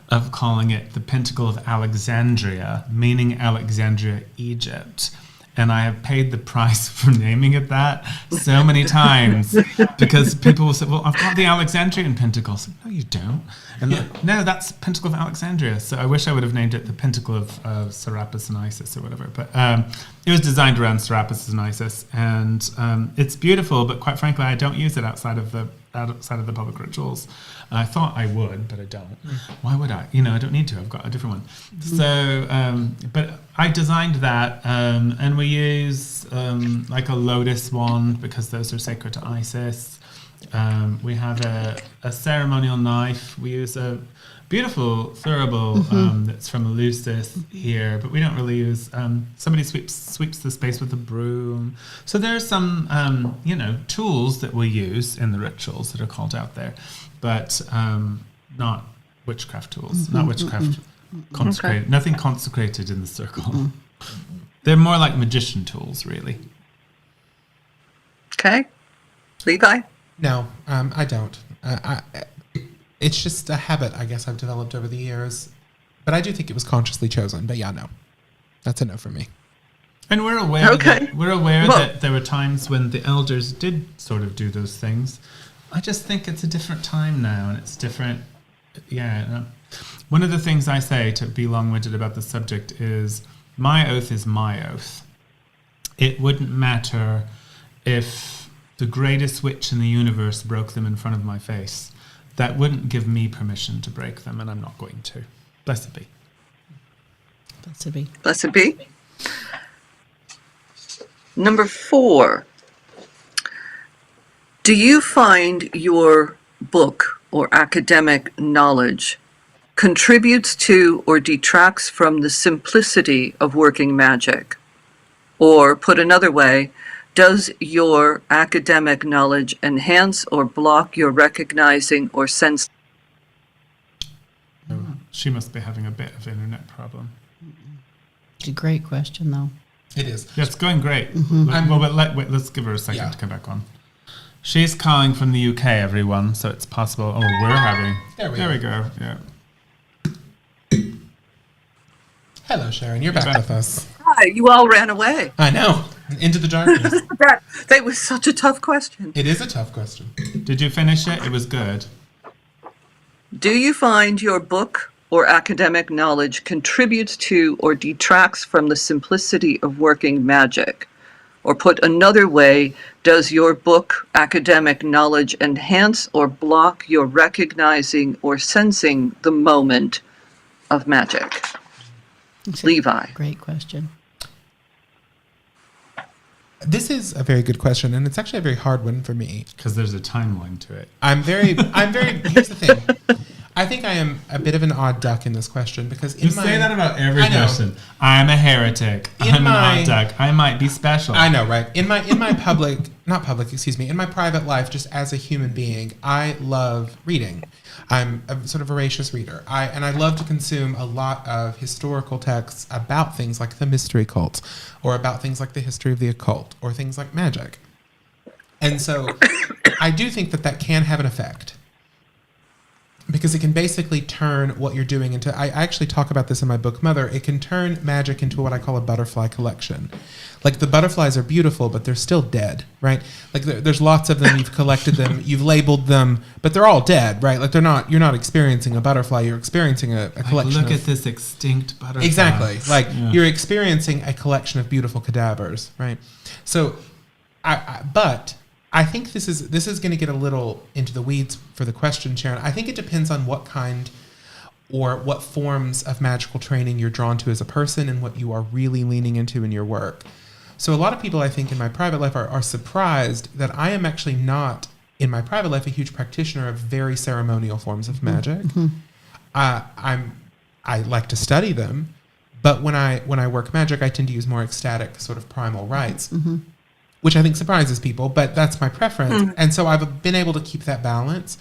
of calling it the Pentacle of Alexandria, meaning Alexandria, Egypt. And I have paid the price for naming it that so many times because people will say, well, I've got the Alexandrian Pentacle. So, no, you don't. And no, that's Pentacle of Alexandria. So I wish I would have named it the Pentacle of Serapis and Isis or whatever. But it was designed around Serapis and Isis. And it's beautiful, but quite frankly, I don't use it outside of the public rituals. I thought I would, but I don't. Why would I? I don't need to. I've got a different one. So, but I designed that, and we use like a lotus wand because those are sacred to Isis. We have a ceremonial knife. We use a beautiful thurible that's from Eleusis here, but we don't really use. Somebody sweeps the space with a broom. So there's some tools that we use in the rituals that are called out there, but not witchcraft tools. Not witchcraft consecrated. Nothing consecrated in the circle. They're more like magician tools, really. Okay. Levi? No, I don't. It's just a habit, I guess, I've developed over the years. But I do think it was consciously chosen. But yeah, no. That's a no for me. And we're aware Okay. that there were times when the elders did sort of do those things. I just think it's a different time now, and it's different. Yeah. One of the things I say, to be long-winded about the subject, is my oath is my oath. It wouldn't matter if the greatest witch in the universe broke them in front of my face. That wouldn't give me permission to break them, and I'm not going to. Blessed be. Blessed be. Blessed be. Number 4. Do you find your book or academic knowledge contributes to or detracts from the simplicity of working magic? Or, put another way, does your academic knowledge enhance or block your recognizing or sensing? She must be having a bit of internet problem. It's a great question, though. It is. Yeah, it's going great. Let's give her a second Yeah. to come back on. She's calling from the UK, everyone, so it's possible. Oh, we're having. There we go. Yeah. Hello, Sharon. You're back with us. Hi, you all ran away. I know. Into the darkness. That was such a tough question. It is a tough question. Did you finish it? It was good. Do you find your book or academic knowledge contributes to or detracts from the simplicity of working magic? Or put another way, does your book, academic knowledge enhance or block your recognizing or sensing the moment of magic? It's a Levi. Great question. This is a very good question, and it's actually a very hard one for me. Because there's a timeline to it. Here's the thing. I think I am a bit of an odd duck in this question because You say that about every question. I'm a heretic. I'm an odd duck. I might be special. I know, right? In my private life, just as a human being, I love reading. I'm a sort of voracious reader. I love to consume a lot of historical texts about things like the mystery cults, or about things like the history of the occult, or things like magic. And so I do think that can have an effect. Because it can basically turn what you're doing into... I actually talk about this in my book, Mother. It can turn magic into what I call a butterfly collection. Like, the butterflies are beautiful, but they're still dead, right? Like, there's lots of them. You've collected them. You've labeled them. But they're all dead, right? Like, you're not experiencing a butterfly. You're experiencing a collection Look at this extinct butterfly. Exactly. Like, you're experiencing a collection of beautiful cadavers, right? So, but... I think this is going to get a little into the weeds for the question, Sharon. I think it depends on what kind or what forms of magical training you're drawn to as a person and what you are really leaning into in your work. So a lot of people, I think, in my private life are surprised that I am actually not, in my private life, a huge practitioner of very ceremonial forms of magic. Mm-hmm. I like to study them, but when I work magic, I tend to use more ecstatic sort of primal rites. Mm-hmm. Which I think surprises people, but that's my preference. And so I've been able to keep that balance.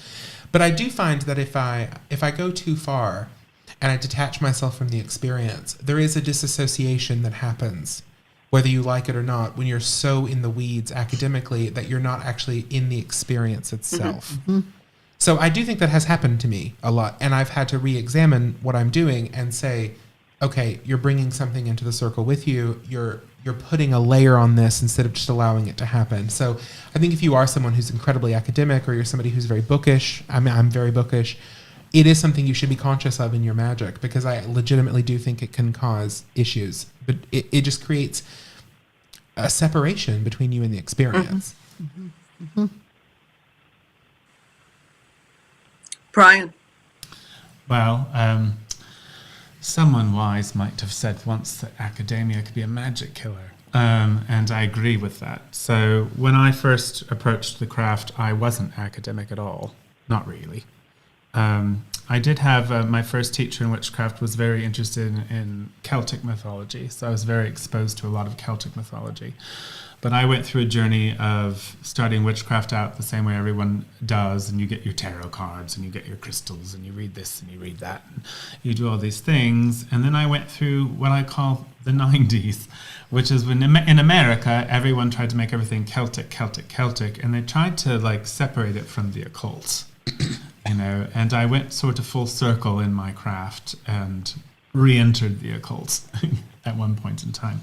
But I do find that if I go too far and I detach myself from the experience, there is a disassociation that happens, whether you like it or not, when you're so in the weeds academically that you're not actually in the experience itself. Mm-hmm. So I do think that has happened to me a lot. And I've had to re-examine what I'm doing and say, okay, you're bringing something into the circle with you. You're putting a layer on this instead of just allowing it to happen. So I think if you are someone who's incredibly academic or you're somebody who's very bookish, I'm very bookish, it is something you should be conscious of in your magic, because I legitimately do think it can cause issues. But it just creates a separation between you and the experience. Mm-hmm. Mm-hmm. Brian? Well, someone wise might have said once that academia could be a magic killer. And I agree with that. So when I first approached the craft, I wasn't academic at all. Not really. I did have my first teacher in witchcraft was very interested in Celtic mythology, so I was very exposed to a lot of Celtic mythology. But I went through a journey of starting witchcraft out the same way everyone does, and you get your tarot cards, and you get your crystals, and you read this, and you read that, and you do all these things. And then I went through what I call the 90s, which is when in America, everyone tried to make everything Celtic, and they tried to like separate it from the occult, you know. And I went sort of full circle in my craft and re-entered the occult at one point in time.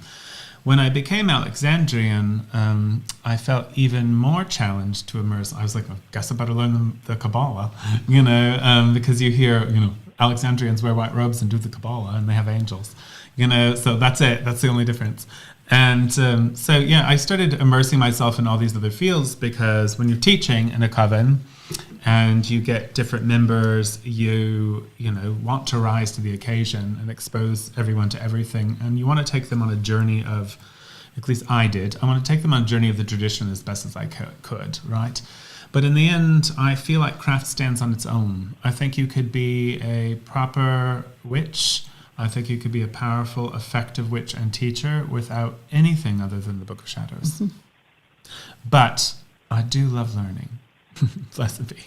When I became Alexandrian, I felt even more challenged to immerse. I was like, I guess I better learn the Kabbalah, you know, because you hear, you know, Alexandrians wear white robes and do the Kabbalah, and they have angels, you know, so that's it. That's the only difference. And so, yeah, I started immersing myself in all these other fields, because when you're teaching in a coven and you get different members, you know, want to rise to the occasion and expose everyone to everything. And you want to take them on a journey of, at least I did, I want to take them on a journey of the tradition as best as I could, right? But in the end, I feel like craft stands on its own. I think you could be a proper witch. I think you could be a powerful, effective witch and teacher without anything other than the Book of Shadows. Mm-hmm. But I do love learning. Blessed be.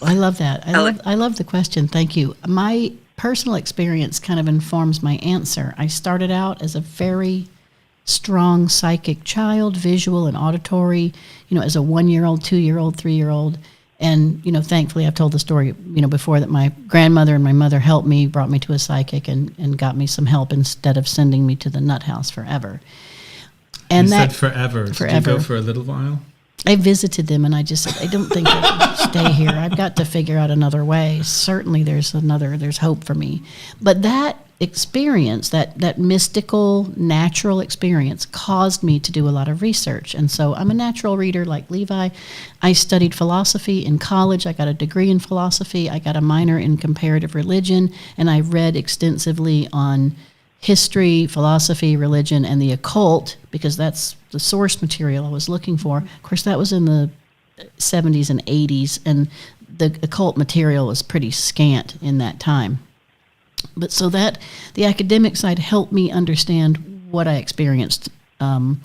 I love that. I love the question. Thank you. My personal experience kind of informs my answer. I started out as a very strong psychic child, visual and auditory, you know, as a 1-year-old, 2-year-old, 3-year-old. And, you know, thankfully I've told the story, you know, before, that my grandmother and my mother helped me, brought me to a psychic and got me some help instead of sending me to the nut house forever. And you that, said forever. Forever. Did you go for a little while? I visited them and I just said, I don't think I can stay here. I've got to figure out another way. Certainly there's hope for me. But that experience, that mystical, natural experience caused me to do a lot of research. And so I'm a natural reader like Levi. I studied philosophy in college. I got a degree in philosophy. I got a minor in comparative religion. And I read extensively on history, philosophy, religion, and the occult, because that's the source material I was looking for. Of course, that was in the 70s and 80s, and the occult material was pretty scant in that time. But so that the academic side helped me understand what I experienced magically.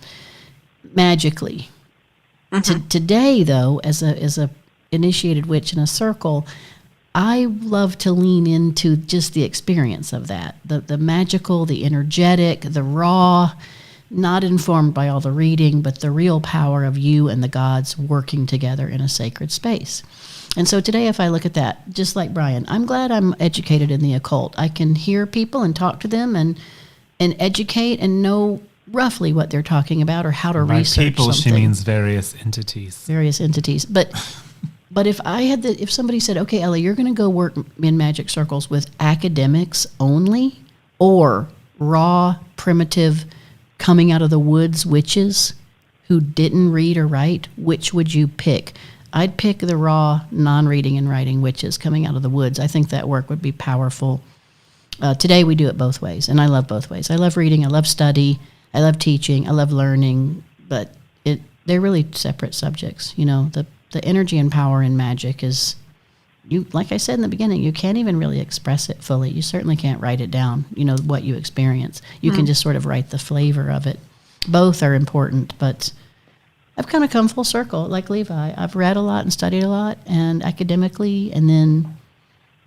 Mm-hmm. Today, though, as a initiated witch in a circle, I love to lean into just the experience of that, the magical, the energetic, the raw, not informed by all the reading, but the real power of you and the gods working together in a sacred space. And so today, if I look at that, just like Brian, I'm glad I'm educated in the occult. I can hear people and talk to them and educate and know roughly what they're talking about or how to research people, something. She means various entities. Various entities. But if somebody said, okay, Ellie, you're going to go work in magic circles with academics only, or raw, primitive, coming out of the woods witches who didn't read or write, which would you pick? I'd pick the raw, non-reading and writing witches coming out of the woods. I think that work would be powerful. Today we do it both ways, and I love both ways. I love reading, I love study, I love teaching, I love learning, but they're really separate subjects. You know, the energy and power in magic is, you, like I said in the beginning, you can't even really express it fully. You certainly can't write it down, you know, what you experience. You can just sort of write the flavor of it. Both are important, but I've kind of come full circle, like Levi. I've read a lot and studied a lot, and academically, and then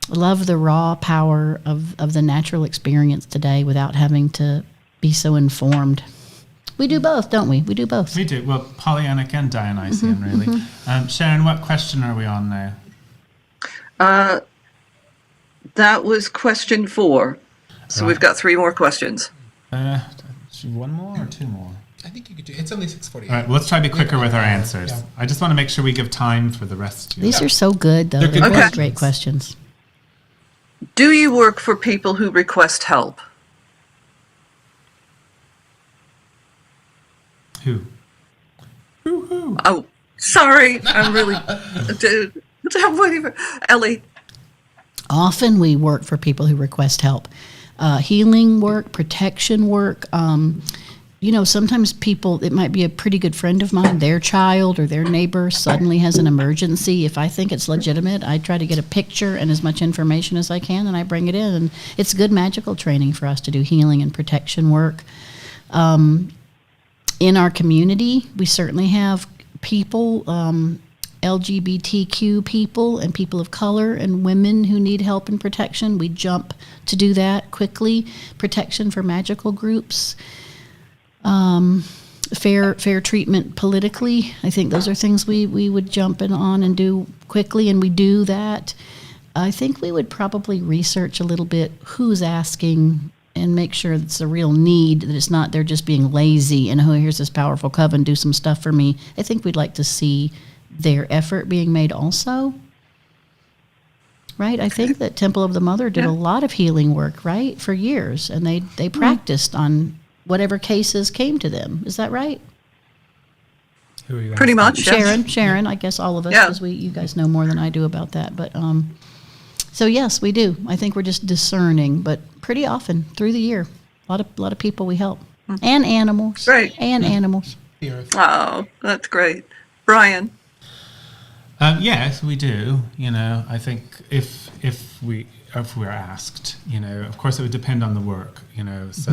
love the raw power of the natural experience today without having to be so informed. We do both, don't we? We do both. We do. Well, Pollyannic and Dionysian, really. Mm-hmm. Sharon, what question are we on now? That was question 4. So We've got 3 more questions. One more or 2 more? I think you could do. It's only 6:48. All right, well, let's try to be quicker with our answers. Yeah. I just want to make sure we give time for the rest. These are so good, though. They're both great questions. Do you work for people who request help? Who? Oh, sorry. I'm really... Ellie. Often we work for people who request help. Healing work, protection work, sometimes people, it might be a pretty good friend of mine, their child or their neighbor suddenly has an emergency. If I think it's legitimate, I try to get a picture and as much information as I can, and I bring it in. And it's good magical training for us to do healing and protection work. In our community, we certainly have people, LGBTQ people and people of color and women who need help and protection. We jump to do that quickly. Protection for magical groups. Fair treatment politically. I think those are things we would jump in on and do quickly, and we do that. I think we would probably research a little bit who's asking and make sure it's a real need, that it's not they're just being lazy and, oh, here's this powerful coven, do some stuff for me. I think we'd like to see their effort being made also. Right? I think that Temple of the Mother did a lot of healing work, right, for years, and they practiced on whatever cases came to them. Is that right? Who are you Pretty asking? much, yes. Sharon, I guess all of us, because you guys know more than I do about that. But so yes, we do. I think we're just discerning, but pretty often through the year, a lot of people we help, and animals, Right. and animals. Oh, that's great. Brian. Yes, we do. I think if we're asked, of course it would depend on the work, So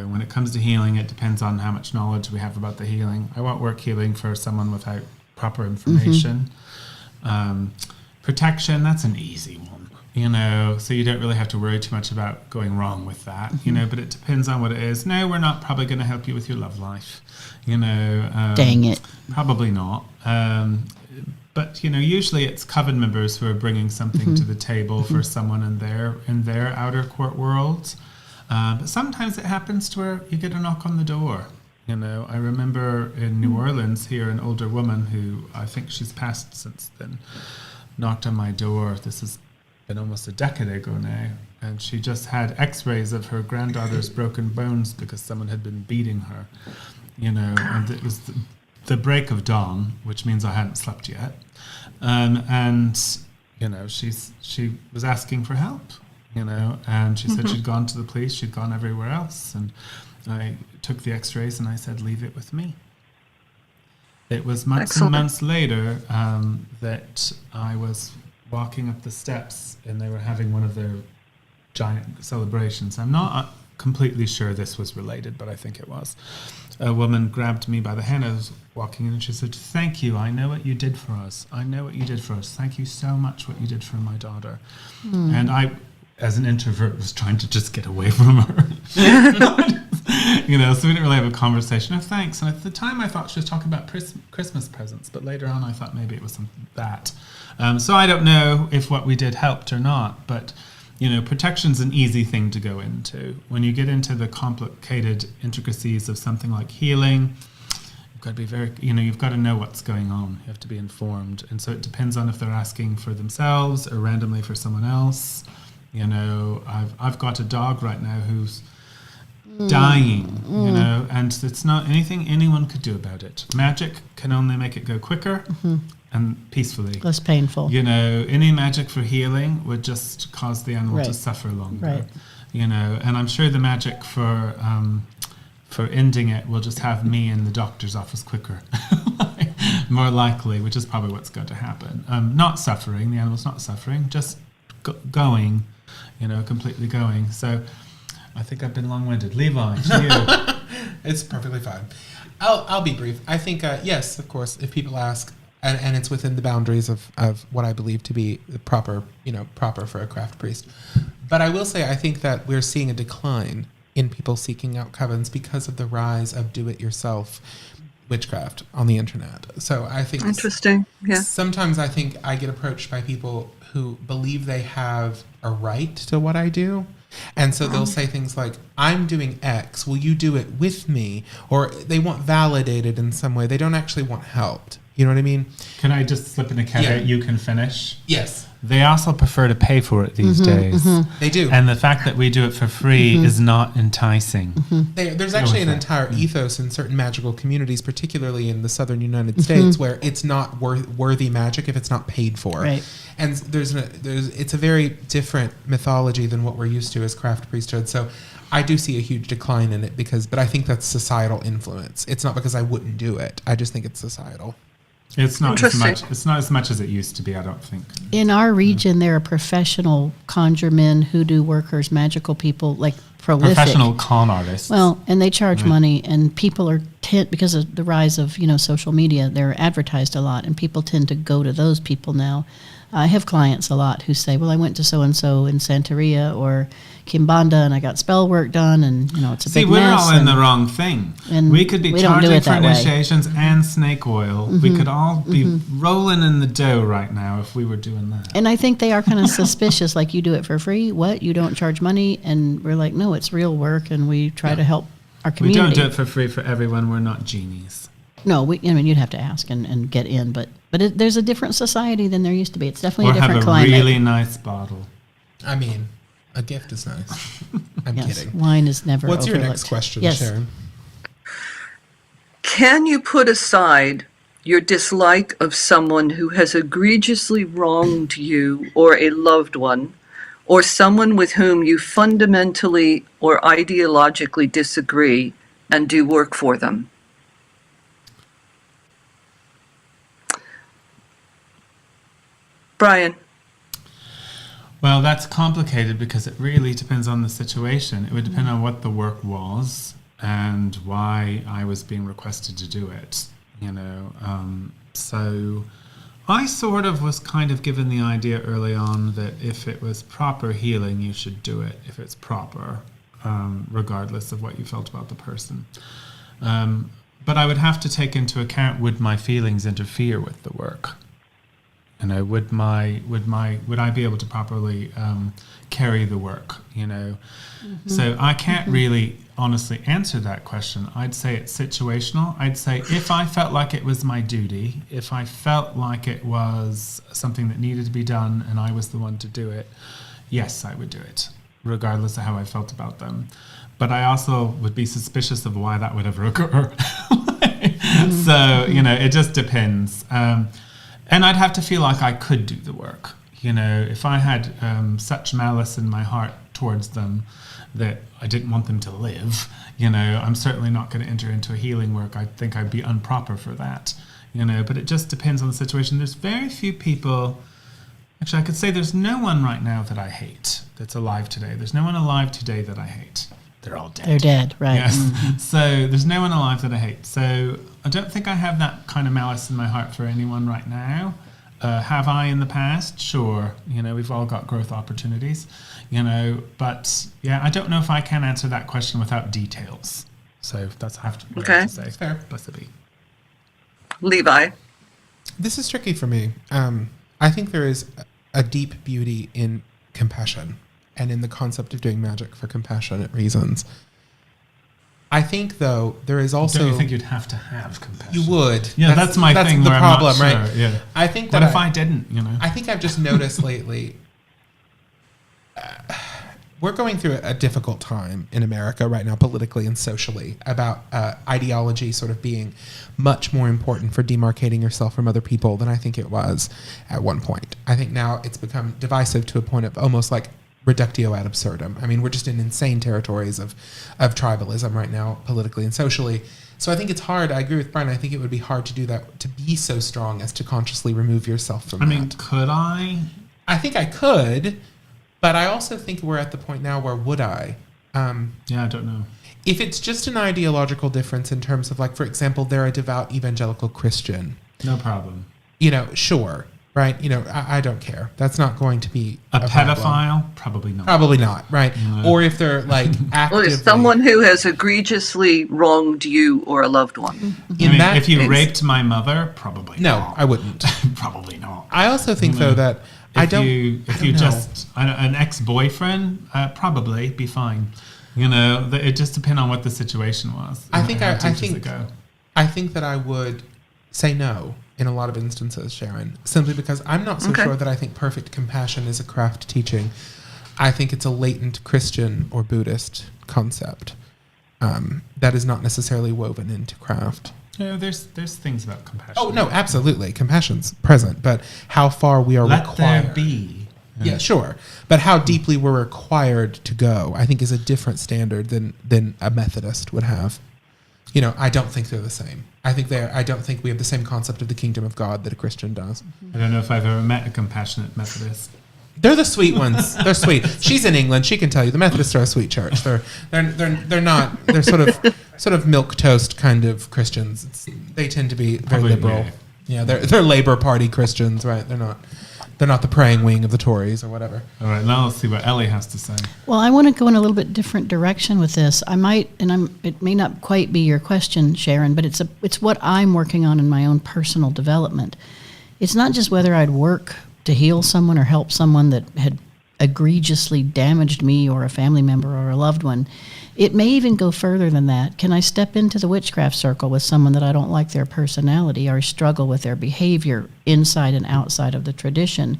when it comes to healing, it depends on how much knowledge we have about the healing. I won't work healing for someone without proper information. Protection, that's an easy one. So you don't really have to worry too much about going wrong with that, but it depends on what it is. No, we're not probably going to help you with your love life, Dang it. Probably not. But usually it's coven members who are bringing something to the table for someone in their outer court world. But sometimes it happens to where you get a knock on the door. I remember in New Orleans here, an older woman who I think she's passed since then knocked on my door. This has been almost a decade ago now, and she just had X-rays of her granddaughter's broken bones because someone had been beating her. And it was the break of dawn, which means I hadn't slept yet, and she was asking for help, and she said she'd gone to the police, she'd gone everywhere else, and I took the X-rays and I said, leave it with me. It was months and months later that I was walking up the steps and they were having one of their giant celebrations. I'm not completely sure this was related, but I think it was. A woman grabbed me by the hand. I was walking in and she said, thank you. I know what you did for us. I know what you did for us. Thank you so much what you did for my daughter. And I, as an introvert, was trying to just get away from her. So we didn't really have a conversation of thanks. And at the time I thought she was talking about Christmas presents, but later on I thought maybe it was that. So I don't know if what we did helped or not, but protection's an easy thing to go into. When you get into the complicated intricacies of something like healing, you've got to be very, you've got to know what's going on. You have to be informed. And so it depends on if they're asking for themselves or randomly for someone else. I've got a dog right now who's dying, and it's not anything anyone could do about it. Magic can only make it go quicker and peacefully. Less painful. Any magic for healing would just cause the animal to suffer longer. Right. And I'm sure the magic for ending it will just have me in the doctor's office quicker. More likely, which is probably what's going to happen. Not suffering, the animal's not suffering, just going, completely going. So I think I've been long-winded. Levi, to you. It's perfectly fine. I'll be brief. I think, yes, of course, if people ask, and it's within the boundaries of what I believe to be proper for a craft priest. But I will say, I think that we're seeing a decline in people seeking out covens because of the rise of do-it-yourself witchcraft on the internet. So I think Interesting. Yeah. Sometimes I think I get approached by people who believe they have a right to what I do. And so they'll say things like, I'm doing X, will you do it with me? Or they want validated in some way. They don't actually want helped. You know what I mean? Can I just slip in a caveat? Yeah. You can finish. Yes. they also prefer to pay for it these days. They do. And the fact that we do it for free is not enticing. There's actually an entire ethos in certain magical communities, particularly in the southern United States, where it's not worthy magic if it's not paid for. Right. And it's a very different mythology than what we're used to as craft priesthood. So I do see a huge decline in it but I think that's societal influence. It's not because I wouldn't do it. I just think it's societal. It's not as Interesting. much. It's not as much as it used to be. I don't think. In our region, there are professional conjuremen, hoodoo workers, magical people, like prolific. Professional con artists. Well, and they charge money, and people are because of the rise of social media. They're advertised a lot, and people tend to go to those people now. I have clients a lot who say, "Well, I went to so and so in Santeria or Kimbanda, and I got spell work done, and it's a big mess." See, we're all in the wrong thing. and We could be we don't do charging it for that way. initiations and snake oil. We could all be rolling in the dough right now if we were doing that. And I think they are kind of suspicious, like, you do it for free? What? You don't charge money? And we're like, no, it's real work, and we try to help our We community. don't do it for free for everyone. We're not genies. No, you'd have to ask and get in, but there's a different society than there used to be. It's definitely Or a have different a climate. really nice bottle. I mean, a gift is nice. I'm Yes, kidding. wine is never What's your overlooked. next question, Yes. Sharon? Can you put aside your dislike of someone who has egregiously wronged you or a loved one, or someone with whom you fundamentally or ideologically disagree, and do work for them? Brian. Well, that's complicated because it really depends on the situation. It would depend on what the work was and why I was being requested to do it. So I sort of was kind of given the idea early on that if it was proper healing, you should do it if it's proper, regardless of what you felt about the person. But I would have to take into account, would my feelings interfere with the work? Would I be able to properly carry the work? So I can't really honestly answer that question. I'd say it's situational. I'd say if I felt like it was my duty, if I felt like it was something that needed to be done and I was the one to do it, yes, I would do it, regardless of how I felt about them. But I also would be suspicious of why that would ever occur. So, it just depends. And I'd have to feel like I could do the work. If I had such malice in my heart towards them that I didn't want them to live, I'm certainly not going to enter into a healing work. I think I'd be improper for that, but it just depends on the situation. There's very few people, actually I could say there's no one right now that I hate that's alive today. There's no one alive today that I hate. They're all dead. They're dead, right. Yes. So there's no one alive that I hate. So I don't think I have that kind of malice in my heart for anyone right now. Have I in the past? Sure. We've all got growth opportunities, but yeah, I don't know if I can answer that question without details. So that's what I have to say. Fair. Blessed be. Levi. This is tricky for me. I think there is a deep beauty in compassion and in the concept of doing magic for compassionate reasons. I think, though, there is also... Don't you think you'd have to have compassion? You would. Yeah, that's my thing. The where problem, I'm not right? sure. Yeah. I think What that if I didn't? I think I've just noticed lately... we're going through a difficult time in America right now, politically and socially, about ideology sort of being much more important for demarcating yourself from other people than I think it was at one point. I think now it's become divisive to a point of almost like reductio ad absurdum. I mean, we're just in insane territories of tribalism right now, politically and socially. So I think it's hard. I agree with Brian. I think it would be hard to do that, to be so strong as to consciously remove yourself from that. I mean, could I? I think I could, but I also think we're at the point now where would I? Yeah, I don't know. If it's just an ideological difference in terms of, like, for example, they're a devout evangelical Christian. No problem. Sure. Right? I don't care. That's not going to be A problem. pedophile? Probably not. Probably not, right? No. Or if they're, like, actively... Well, someone who has egregiously wronged you or a loved one. If you raped my mother, probably No, not. I wouldn't. Probably not. I also think, though, that If I you know. just an ex-boyfriend, probably be fine. It just depends on what the situation was. I think how I deep does think it go? I think that I would say no in a lot of instances, Sharon, simply because I'm not so sure that I think perfect compassion is a craft teaching. I think it's a latent Christian or Buddhist concept that is not necessarily woven into craft. Yeah, there's things about compassion. Oh, no, absolutely. Compassion's present, but how far we are required. Let there be. Yeah, sure. But how deeply we're required to go, I think, is a different standard than a Methodist would have. You know, I don't think they're the same. I don't think we have the same concept of the kingdom of God that a Christian does. I don't know if I've ever met a compassionate Methodist. They're the sweet ones. They're sweet. She's in England. She can tell you the Methodists are a sweet church. They're not. They're sort of milk toast kind of Christians. They tend to be very Probably, liberal. Yeah, they're Labour Party Christians, right? They're not the praying wing of the Tories or whatever. All right, now let's see what Ellie has to say. Well, I want to go in a little bit different direction with this. I might, it may not quite be your question, Sharon, but it's what I'm working on in my own personal development. It's not just whether I'd work to heal someone or help someone that had egregiously damaged me or a family member or a loved one. It may even go further than that. Can I step into the witchcraft circle with someone that I don't like their personality or struggle with their behavior inside and outside of the tradition?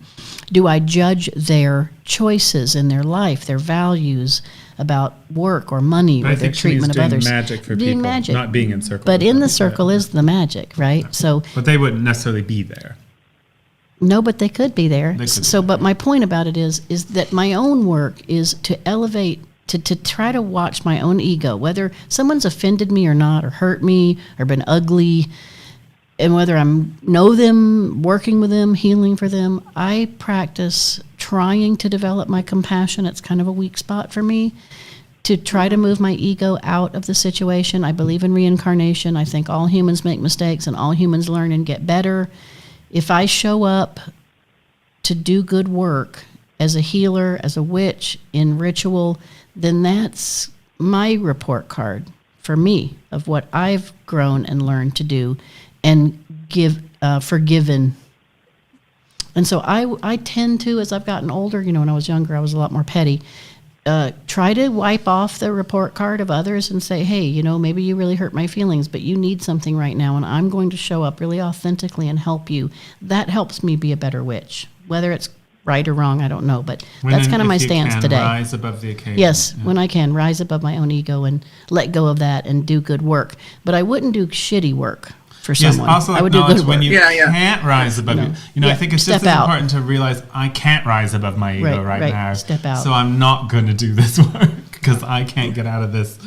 Do I judge their choices in their life, their values about work or money or their treatment of others? Magic for doing people, magic. not being in circle. But in the circle is the magic, right? So, but they wouldn't necessarily be there. no, but they could be there. They could So, be but there. my point about it is that my own work is to elevate, to try to watch my own ego, whether someone's offended me or not, or hurt me, or been ugly, and whether I know them, working with them, healing for them. I practice trying to develop my compassion. It's kind of a weak spot for me, to try to move my ego out of the situation. I believe in reincarnation. I think all humans make mistakes and all humans learn and get better. If I show up to do good work as a healer, as a witch, in ritual, then that's my report card for me of what I've grown and learned to do and forgiven. And so I tend to, as I've gotten older, when I was younger, I was a lot more petty, try to wipe off the report card of others and say, hey, maybe you really hurt my feelings, but you need something right now, and I'm going to show up really authentically and help you. That helps me be a better witch. Whether it's right or wrong, I don't know, but that's kind of my stance today. Rise above the occasion. Yes, when I can, rise above my own ego and let go of that and do good work. But I wouldn't do shitty work for someone. Yes, also I would do acknowledge good when work. you can't rise above it. I think it's just step as out. important to realize I can't rise above my ego Right, now. step out. So I'm not going to do this work because I can't get out of this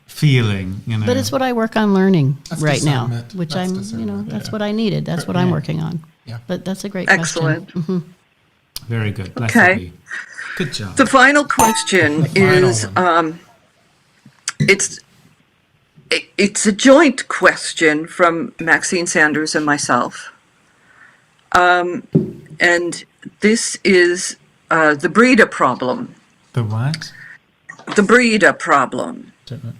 feeling. But it's what I work on learning right now, discernment. which That's I'm, discernment. that's what I needed. That's what I'm working on. Yeah. But that's a great Excellent. question. Mm-hmm. Very good. Bless Okay. you. Good job. The final question is, it's a joint question from Maxine Sanders and myself. And this is the breeder problem. The what? The breeder problem. Don't know.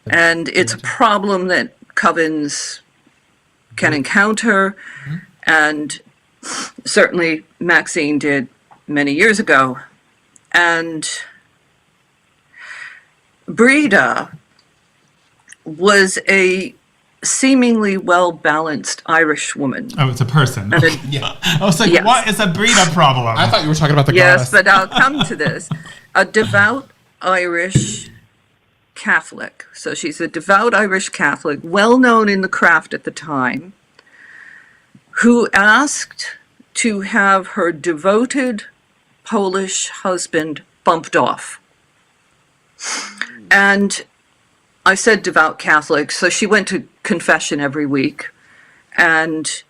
And it's a problem that covens can encounter, and certainly Maxine did many years ago. And Breda was a seemingly well-balanced Irish woman. Oh, it's a person. And Okay. Yeah. I was like, Yes. what is a breeder problem? I thought you were talking about the Yes, goddess. but I'll come to this. A devout Irish Catholic. So she's a devout Irish Catholic, well known in the craft at the time, who asked to have her devoted Polish husband bumped off. And I said devout Catholic, so she went to confession every week. And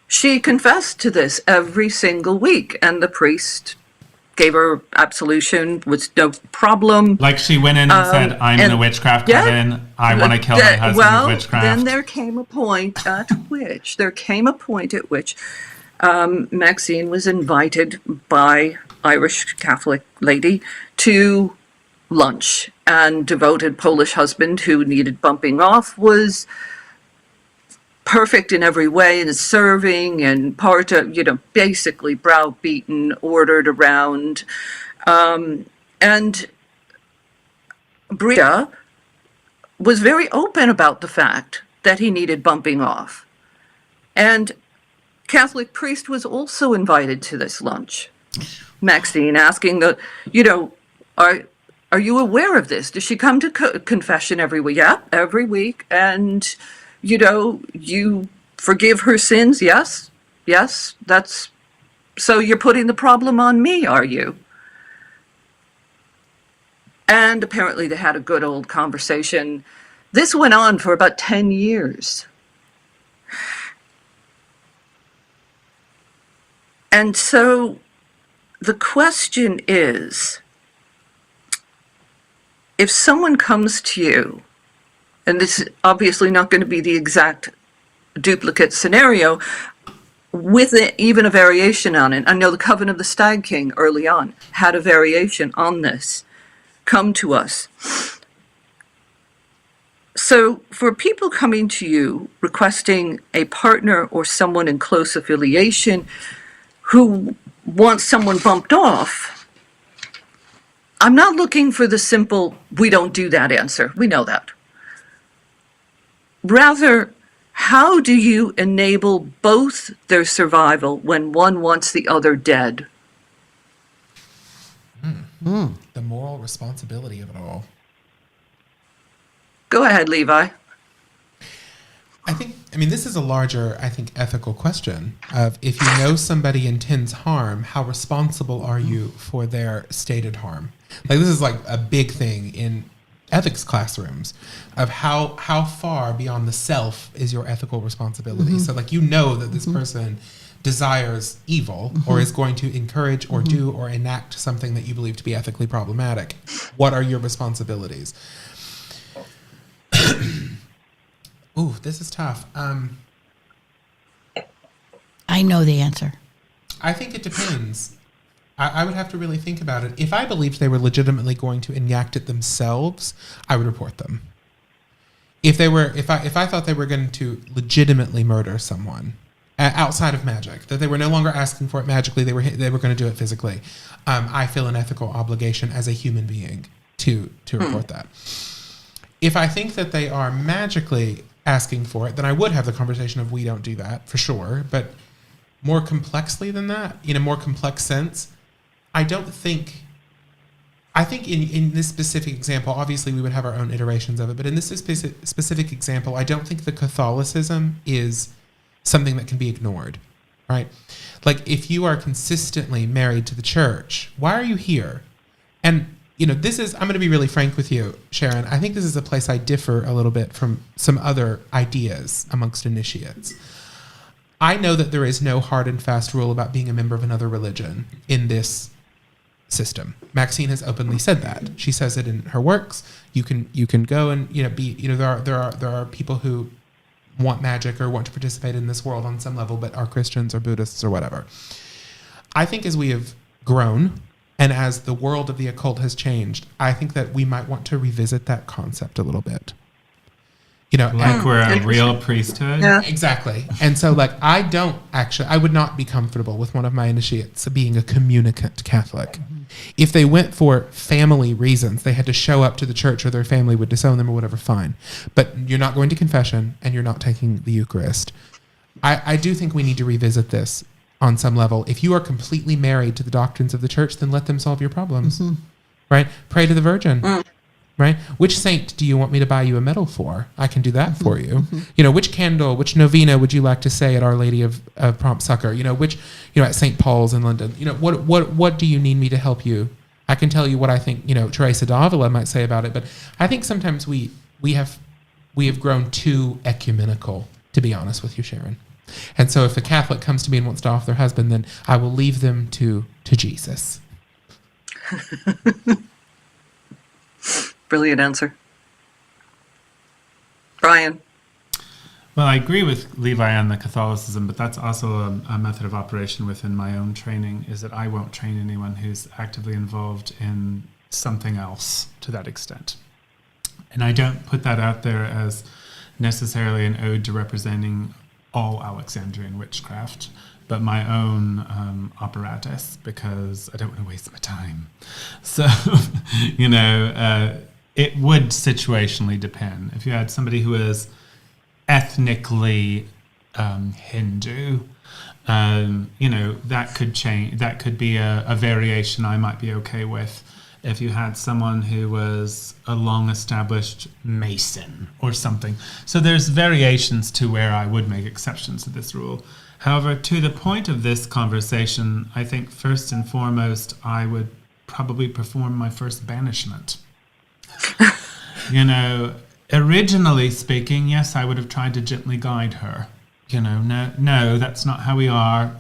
she confessed to this every single week. And the priest gave her absolution, was no problem. Like she went in and said, I'm in a witchcraft coven. I want to kill my husband with witchcraft. Then there came a point at which Maxine was invited by Irish Catholic lady to lunch, and devoted Polish husband who needed bumping off was perfect in every way, in his serving and part of, basically browbeaten, ordered around. And Breda was very open about the fact that he needed bumping off. And Catholic priest was also invited to this lunch. Maxine asking, are you aware of this? Does she come to confession every week? Yeah, every week. And, you forgive her sins? Yes. So you're putting the problem on me, are you? And apparently they had a good old conversation. This went on for about 10 years. And so the question is, if someone comes to you, and this is obviously not going to be the exact duplicate scenario, with even a variation on it. I know the Coven of the Stag King early on had a variation on this. Come to us. So for people coming to you requesting a partner or someone in close affiliation who wants someone bumped off, I'm not looking for the simple, we don't do that answer. We know that. Rather, how do you enable both their survival when one wants the other dead? The moral responsibility of it all. Go ahead, Levi. This is a larger, ethical question of, if you know somebody intends harm, how responsible are you for their stated harm? Like, this is like a big thing in ethics classrooms of how far beyond the self is your ethical responsibility. So like, that this person desires evil or is going to encourage or do or enact something that you believe to be ethically problematic. What are your responsibilities? Ooh, this is tough. I know the answer. I think it depends. I would have to really think about it. If I believed they were legitimately going to enact it themselves, I would report them. If I thought they were going to legitimately murder someone outside of magic, that they were no longer asking for it magically, they were going to do it physically, I feel an ethical obligation as a human being to report that. If I think that they are magically asking for it, then I would have the conversation of, we don't do that, for sure. But more complexly than that, in a more complex sense, I think in this specific example, obviously we would have our own iterations of it, but in this specific example, I don't think the Catholicism is something that can be ignored, right? Like, if you are consistently married to the church, why are you here? And I'm going to be really frank with you, Sharon. I think this is a place I differ a little bit from some other ideas amongst initiates. I know that there is no hard and fast rule about being a member of another religion in this system. Maxine has openly said that. She says it in her works. You can go and there are people who want magic or want to participate in this world on some level, but are Christians or Buddhists or whatever. I think as we have grown, and as the world of the occult has changed, I think that we might want to revisit that concept a little bit. Like we're a real priesthood? Yeah. Exactly. And so, like, I would not be comfortable with one of my initiates being a communicant Catholic. If they went for family reasons, they had to show up to the church or their family would disown them or whatever, fine. But you're not going to confession and you're not taking the Eucharist. I do think we need to revisit this on some level. If you are completely married to the doctrines of the church, then let them solve your problems, right? Pray to the Virgin, right? Which saint do you want me to buy you a medal for? I can do that for you. Which candle, which novena would you like to say at Our Lady of Prompt Succor? At St. Paul's in London. What do you need me to help you? I can tell you what I think, Teresa d'Avila might say about it, but I think sometimes we have grown too ecumenical, to be honest with you, Sharon. And so if a Catholic comes to me and wants to off their husband, then I will leave them to Jesus. Brilliant answer. Brian. Well, I agree with Levi on the Catholicism, but that's also a method of operation within my own training, is that I won't train anyone who's actively involved in something else to that extent. And I don't put that out there as necessarily an ode to representing all Alexandrian witchcraft, but my own apparatus, because I don't want to waste my time. So, it would situationally depend. If you had somebody who is ethnically Hindu. That could change. That could be a variation I might be okay with. If you had someone who was a long-established Mason or something. So there's variations to where I would make exceptions to this rule. However, to the point of this conversation, I think first and foremost, I would probably perform my first banishment. Originally speaking, yes, I would have tried to gently guide her. No, that's not how we are.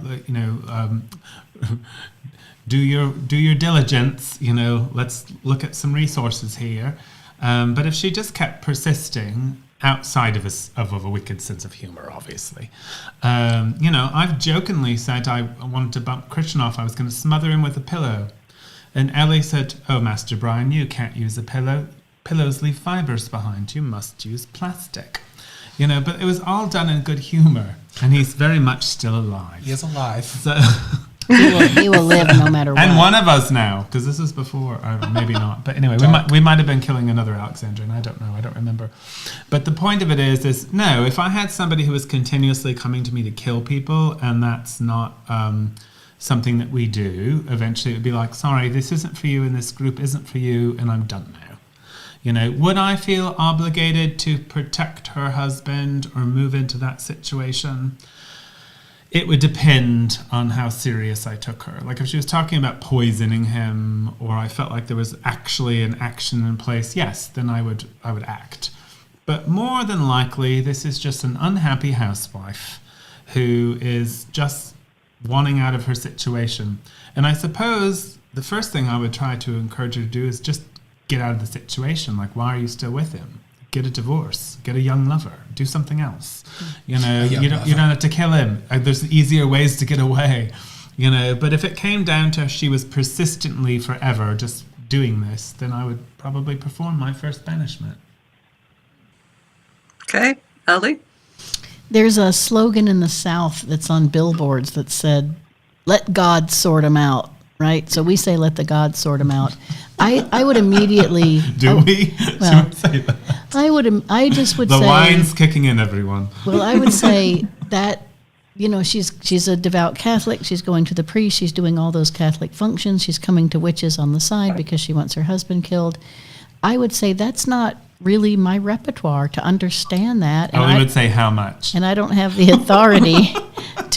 Do your diligence. Let's look at some resources here. But if she just kept persisting outside of a wicked sense of humor, obviously, I've jokingly said I wanted to bump Christian off. I was going to smother him with a pillow, and Ellie said, "Oh, Master Brian, you can't use a pillow. Pillows leave fibers behind. You must use plastic." But it was all done in good humor, and he's very much still alive. He is alive. So He will live no matter what. and one of us now, because this is before, or maybe not. But anyway, we might have been killing another Alexandrian. I don't know. I don't remember. But the point of it is no. If I had somebody who was continuously coming to me to kill people, and that's not something that we do, eventually it would be like, sorry, this isn't for you, and this group isn't for you, and I'm done now. Would I feel obligated to protect her husband or move into that situation? It would depend on how serious I took her. Like if she was talking about poisoning him, or I felt like there was actually an action in place, yes, then I would act. But more than likely, this is just an unhappy housewife who is just wanting out of her situation. And I suppose the first thing I would try to encourage her to do is just get out of the situation. Like, why are you still with him? Get a divorce. Get a young lover. Do something else. You don't have to kill him. There's easier ways to get away. But if it came down to she was persistently forever just doing this, then I would probably perform my first banishment. Okay, Ellie? There's a slogan in the South that's on billboards that said, "Let God sort them out," right? So we say, "Let the God sort them out." I would immediately... Do we? Well, Should we say that? I just would The say... wine's kicking in, everyone. Well, I would say that, she's a devout Catholic. She's going to the priest. She's doing all those Catholic functions. She's coming to witches on the side because she wants her husband killed. I would say that's not really my repertoire to understand that. And I would say how much. And I don't have the authority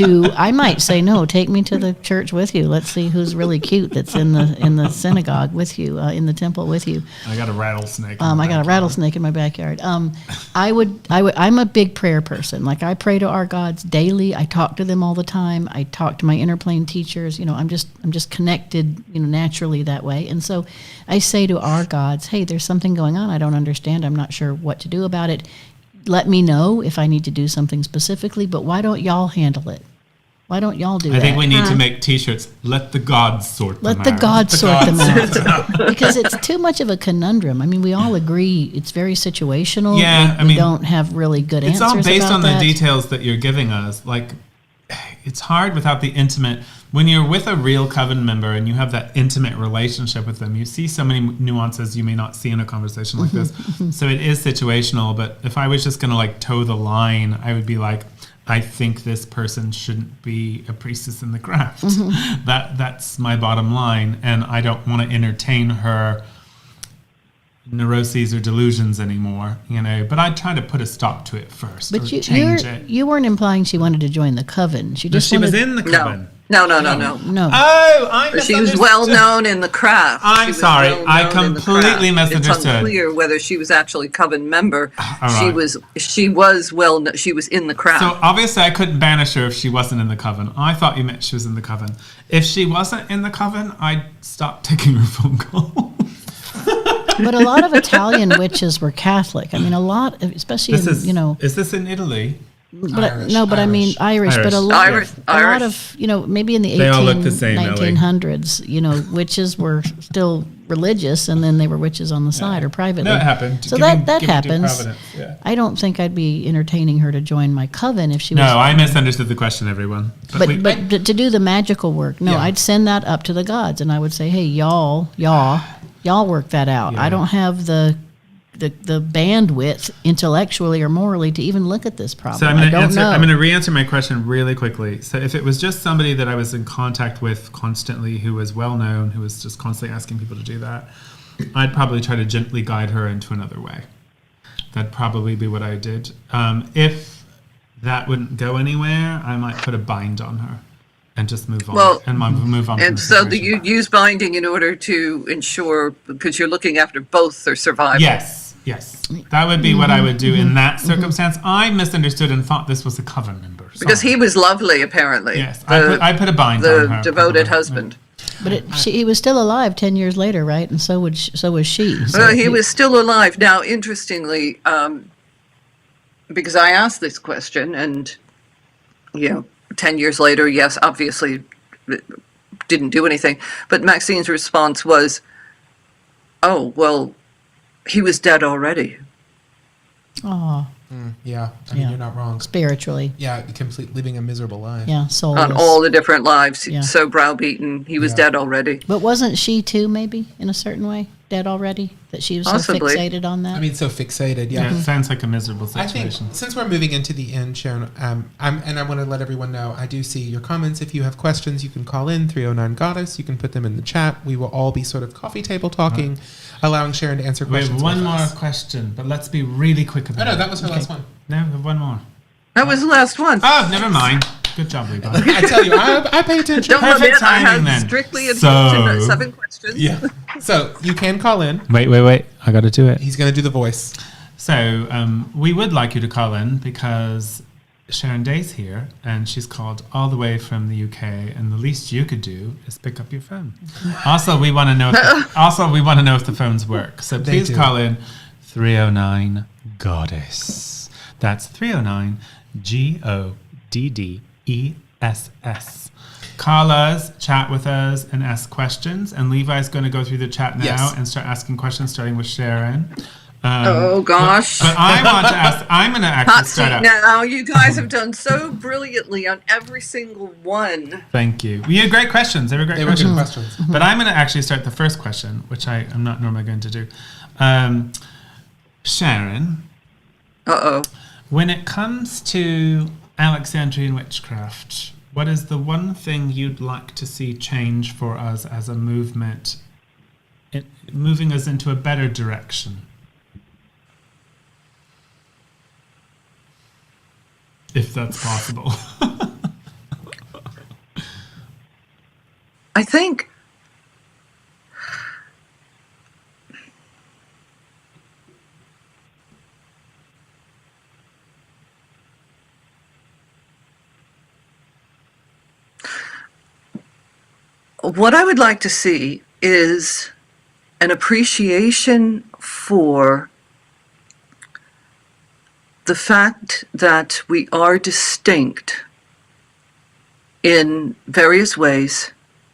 I might say, no, take me to the church with you. Let's see who's really cute that's in the synagogue with you, in the temple with you. I got a rattlesnake. I got a rattlesnake in my backyard. I'm a big prayer person. Like I pray to our gods daily. I talk to them all the time. I talk to my interplane teachers. I'm just connected, naturally that way. And so I say to our gods, hey, there's something going on I don't understand. I'm not sure what to do about it. Let me know if I need to do something specifically, but why don't y'all handle it? Why don't y'all do that? I think we need to make T-shirts. Let the gods sort them out. Let the gods sort them out. Because it's too much of a conundrum. I mean, we all agree it's very situational. Yeah, we don't have really good answers about that. It's all based on the details that you're giving us. Like, it's hard without the intimate. When you're with a real Coven member and you have that intimate relationship with them, you see so many nuances you may not see in a conversation like this. So it is situational. But if I was just going to toe the line, I would be like, I think this person shouldn't be a priestess in the craft. That's my bottom line, and I don't want to entertain her neuroses or delusions anymore, But I'd try to put a stop to it first. But change it. You weren't implying she wanted to join the Coven. She was in the Coven. No. Oh, I misunderstood. She was well known in the craft. I'm sorry, I completely misunderstood. It's unclear whether she was actually a Coven member. Right. She was she was in the craft. So obviously I couldn't banish her if she wasn't in the Coven. I thought you meant she was in the Coven. If she wasn't in the Coven, I'd stop taking her phone call. But a lot of Italian witches were Catholic. I mean, a lot, especially Is this in Italy? Irish. I mean Irish. But a lot of maybe in the 1900s, witches were still religious, and then they were witches on the side or privately. No, it happened. So that happens. Yeah. I don't think I'd be entertaining her to join my Coven if she was. No, I misunderstood the question, everyone. But to do the magical work, I'd send that up to the gods, and I would say, hey, y'all work that out. Yeah. I don't have the the bandwidth intellectually or morally to even look at this problem. So I'm I going to don't answer. know. I'm going to re-answer my question really quickly. So if it was just somebody that I was in contact with constantly, who was well known, who was just constantly asking people to do that, I'd probably try to gently guide her into another way. That'd probably be what I did. If that wouldn't go anywhere, I might put a bind on her and just move on. Well, move on. And so you use binding in order to ensure, because you're looking after both their survival. Yes. That would be what I would do in that circumstance. I misunderstood and thought this was a Coven member. Because he was lovely, apparently. Yes, I put a bind on her. The devoted probably. husband. But he was still alive 10 years later, right? And so was she. So Well, he was still alive. Now, interestingly, because I asked this question, and 10 years later, yes, obviously didn't do anything. But Maxine's response was, "Oh, well, he was dead already." Aw, Yeah, I mean, Yeah. you're not wrong. spiritually. Yeah, living a miserable life. Yeah, soulless. On all the different lives, Yeah. so browbeaten, he was Yeah. dead already. But wasn't she too, maybe, in a certain way, dead already? That she was Possibly. so fixated on that? I mean, so fixated. Yeah, Yeah. it sounds like a miserable I think situation. since we're moving into the end, Sharon, I want to let everyone know I do see your comments. If you have questions, you can call in 309 Goddess. You can put them in the chat. We will all be sort of coffee table talking, allowing Sharon to answer We questions. have one with more us. question, but let's be really quick about Oh, no, it. that was her last one. No, we have one more. That was the last one. Oh, never mind. Good job, Levi. I tell you, I pay attention. Don't perfect admit, I timing had then. strictly So- 7 questions. Yeah. So you can call in. Wait. I got to do it. He's going to do the voice. So we would like you to call in because Sharon Day's here, and she's called all the way from the UK, and the least you could do is pick up your phone. Also, we want to know. If the phones work. So They please do. call in 309 Goddess. That's 309 GODDESS. Call us, chat with us, and ask questions. And Levi's going to go through the chat now Yes. and start asking questions, starting with Sharon. Oh, gosh. But I want to ask. I'm going to actually Hot seat start out. now. You guys have done so brilliantly on every single one. Thank you. You had great questions. They were great They were questions. good questions. But I'm going to actually start the first question, which I'm not normally going to do. Sharon, Uh-oh. when it comes to Alexandrian witchcraft, what is the one thing you'd like to see change for us as a movement, moving us into a better direction? If that's possible. I think what I would like to see is an appreciation for the fact that we are distinct in various ways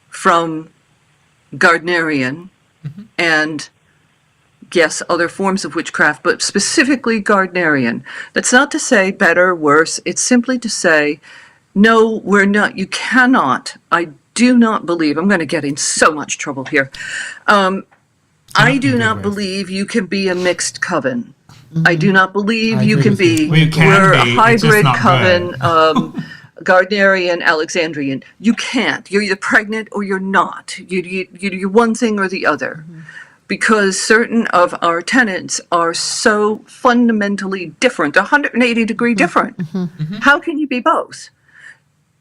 from Gardnerian and, yes, other forms of witchcraft, but specifically Gardnerian. That's not to say better, worse. It's simply to say, no, we're not. You cannot. I do not believe. I'm going to get in so much trouble here. I do not believe you can be a mixed coven. I do not believe I you agree can with be. you. Well, you can We're be, a it's just hybrid not coven. good. Gardnerian, Alexandrian. You can't. You're either pregnant or you're not. You're one thing or the other. Because certain of our tenets are so fundamentally different, 180-degree different. How can you be both?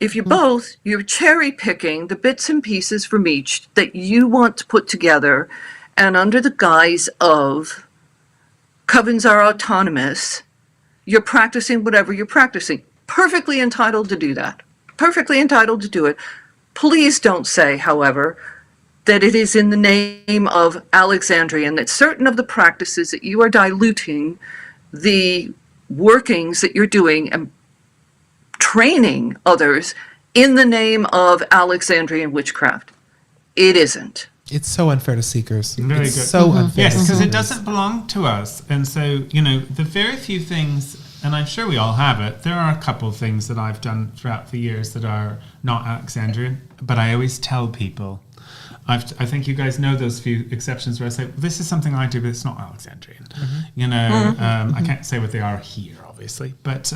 If you're both, you're cherry picking the bits and pieces from each that you want to put together, and under the guise of covens are autonomous, you're practicing whatever you're practicing. Perfectly entitled to do that. Perfectly entitled to do it. Please don't say, however, that it is in the name of Alexandrian, that certain of the practices that you are diluting the workings that you're doing and training others in the name of Alexandrian witchcraft. It isn't. It's so unfair to seekers. Very it's good. so unfair. Yes, to because it seekers. doesn't belong to us. And so, the very few things, and I'm sure we all have it, there are a couple of things that I've done throughout the years that are not Alexandrian, but I always tell people, I think you guys know those few exceptions where I say, well, this is something I do, but it's not Alexandrian. You know, I can't say what they are here, obviously. But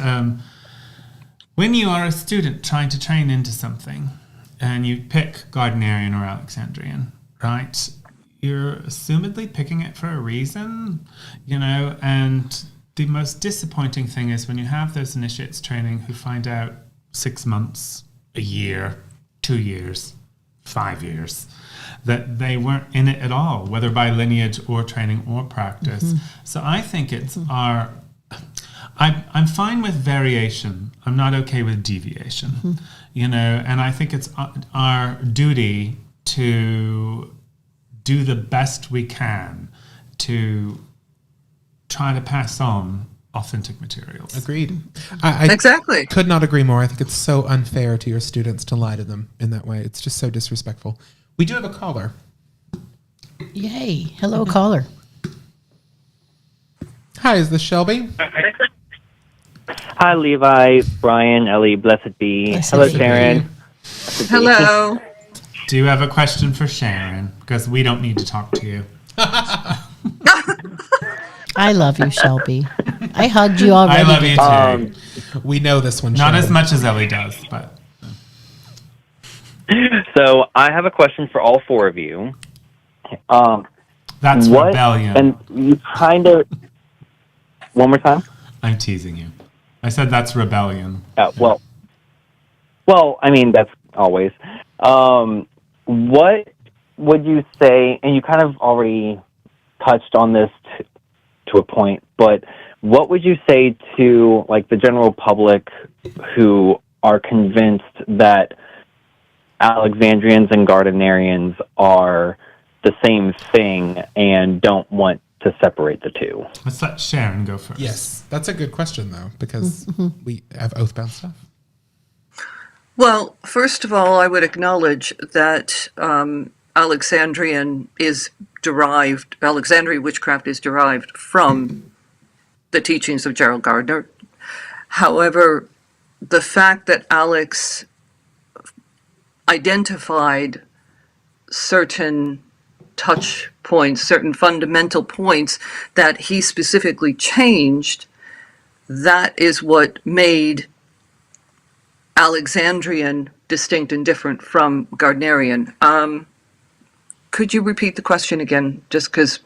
when you are a student trying to train into something and you pick Gardnerian or Alexandrian, right, you're assumedly picking it for a reason, you know, and the most disappointing thing is when you have those initiates training who find out 6 months, a year, 2 years, 5 years, that they weren't in it at all, whether by lineage or training or practice. So I think it's I'm fine with variation. I'm not okay with deviation, you know, and I think it's our duty to do the best we can to try to pass on authentic materials. Agreed. I Exactly. could not agree more. I think it's so unfair to your students to lie to them in that way. It's just so disrespectful. We do have a caller. Yay. Hello, caller. Hi, is this Shelby? Hi, Levi, Brian, Ellie, blessed be. Blessed Hello, be. Sharon. Hello. Do you have a question for Sharon? Because we don't need to talk to you. I love you, Shelby. I hugged you already. I love you too. We know this one, Not Sharon. as much as Ellie does, but So I have a question for all four of you. that's What? rebellion. And you kind of... One more time? I'm teasing you. I said that's rebellion. Well, I mean, that's always. What would you say, and you kind of already touched on this to a point, but what would you say to like the general public who are convinced that Alexandrians and Gardnerians are the same thing and don't want to separate the two? Let's let Sharon go first. Yes, that's a good question, though, because we have oath-bound stuff. Well, first of all, I would acknowledge that Alexandrian witchcraft is derived from the teachings of Gerald Gardner. However, the fact that Alex identified certain touch points, certain fundamental points that he specifically changed, that is what made Alexandrian distinct and different from Gardnerian. Could you repeat the question again? Just because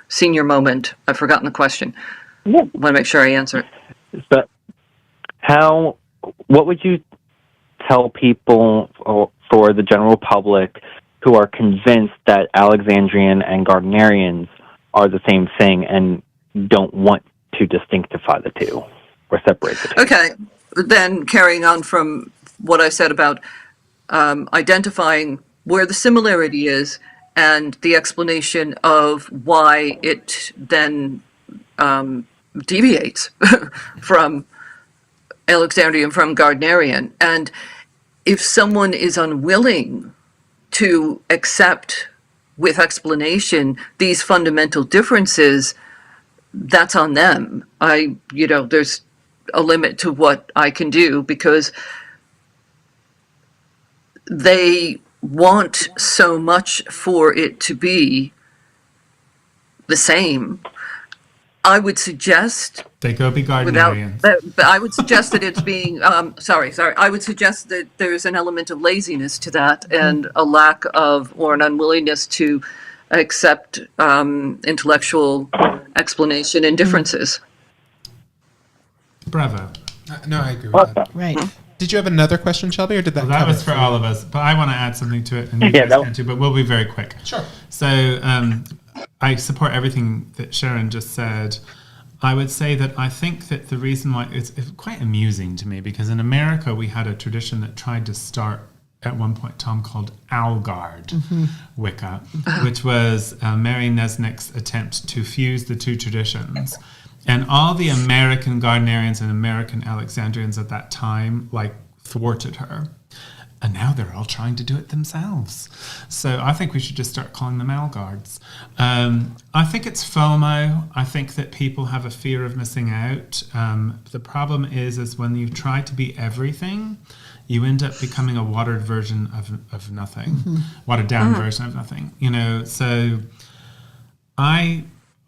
senior moment, I've forgotten the question. Yeah. I want to make sure I answer it. But what would you tell people for the general public who are convinced that Alexandrian and Gardnerians are the same thing and don't want to distinctify the two or separate the two? Okay, then carrying on from what I said about identifying where the similarity is and the explanation of why it then deviates from Alexandrian, from Gardnerian. And if someone is unwilling to accept with explanation these fundamental differences, that's on them. There's a limit to what I can do because they want so much for it to be the same. I would suggest They go be Gardnerians. but I would suggest that it's being sorry. I would suggest that there's an element of laziness to that and a lack of or an unwillingness to accept intellectual explanation and differences. Bravo. No, I agree with that. Right. Did you have another question, Shelby, or did that Well, that cover was it for you? all of us, but I want to add something to it, and you Yeah, guys can too, but we'll be very quick. Sure. So I support everything that Sharon just said. I would say that I think that the reason why it's quite amusing to me, because in America we had a tradition that tried to start at one point, Tom, called Algard Wicca, which was Mary Nesnick's attempt to fuse the two traditions. And all the American Gardnerians and American Alexandrians at that time, thwarted her. And now they're all trying to do it themselves. So I think we should just start calling them Algards. I think it's FOMO. I think that people have a fear of missing out. The problem is when you try to be everything, you end up becoming a watered version of nothing, watered down version of nothing. So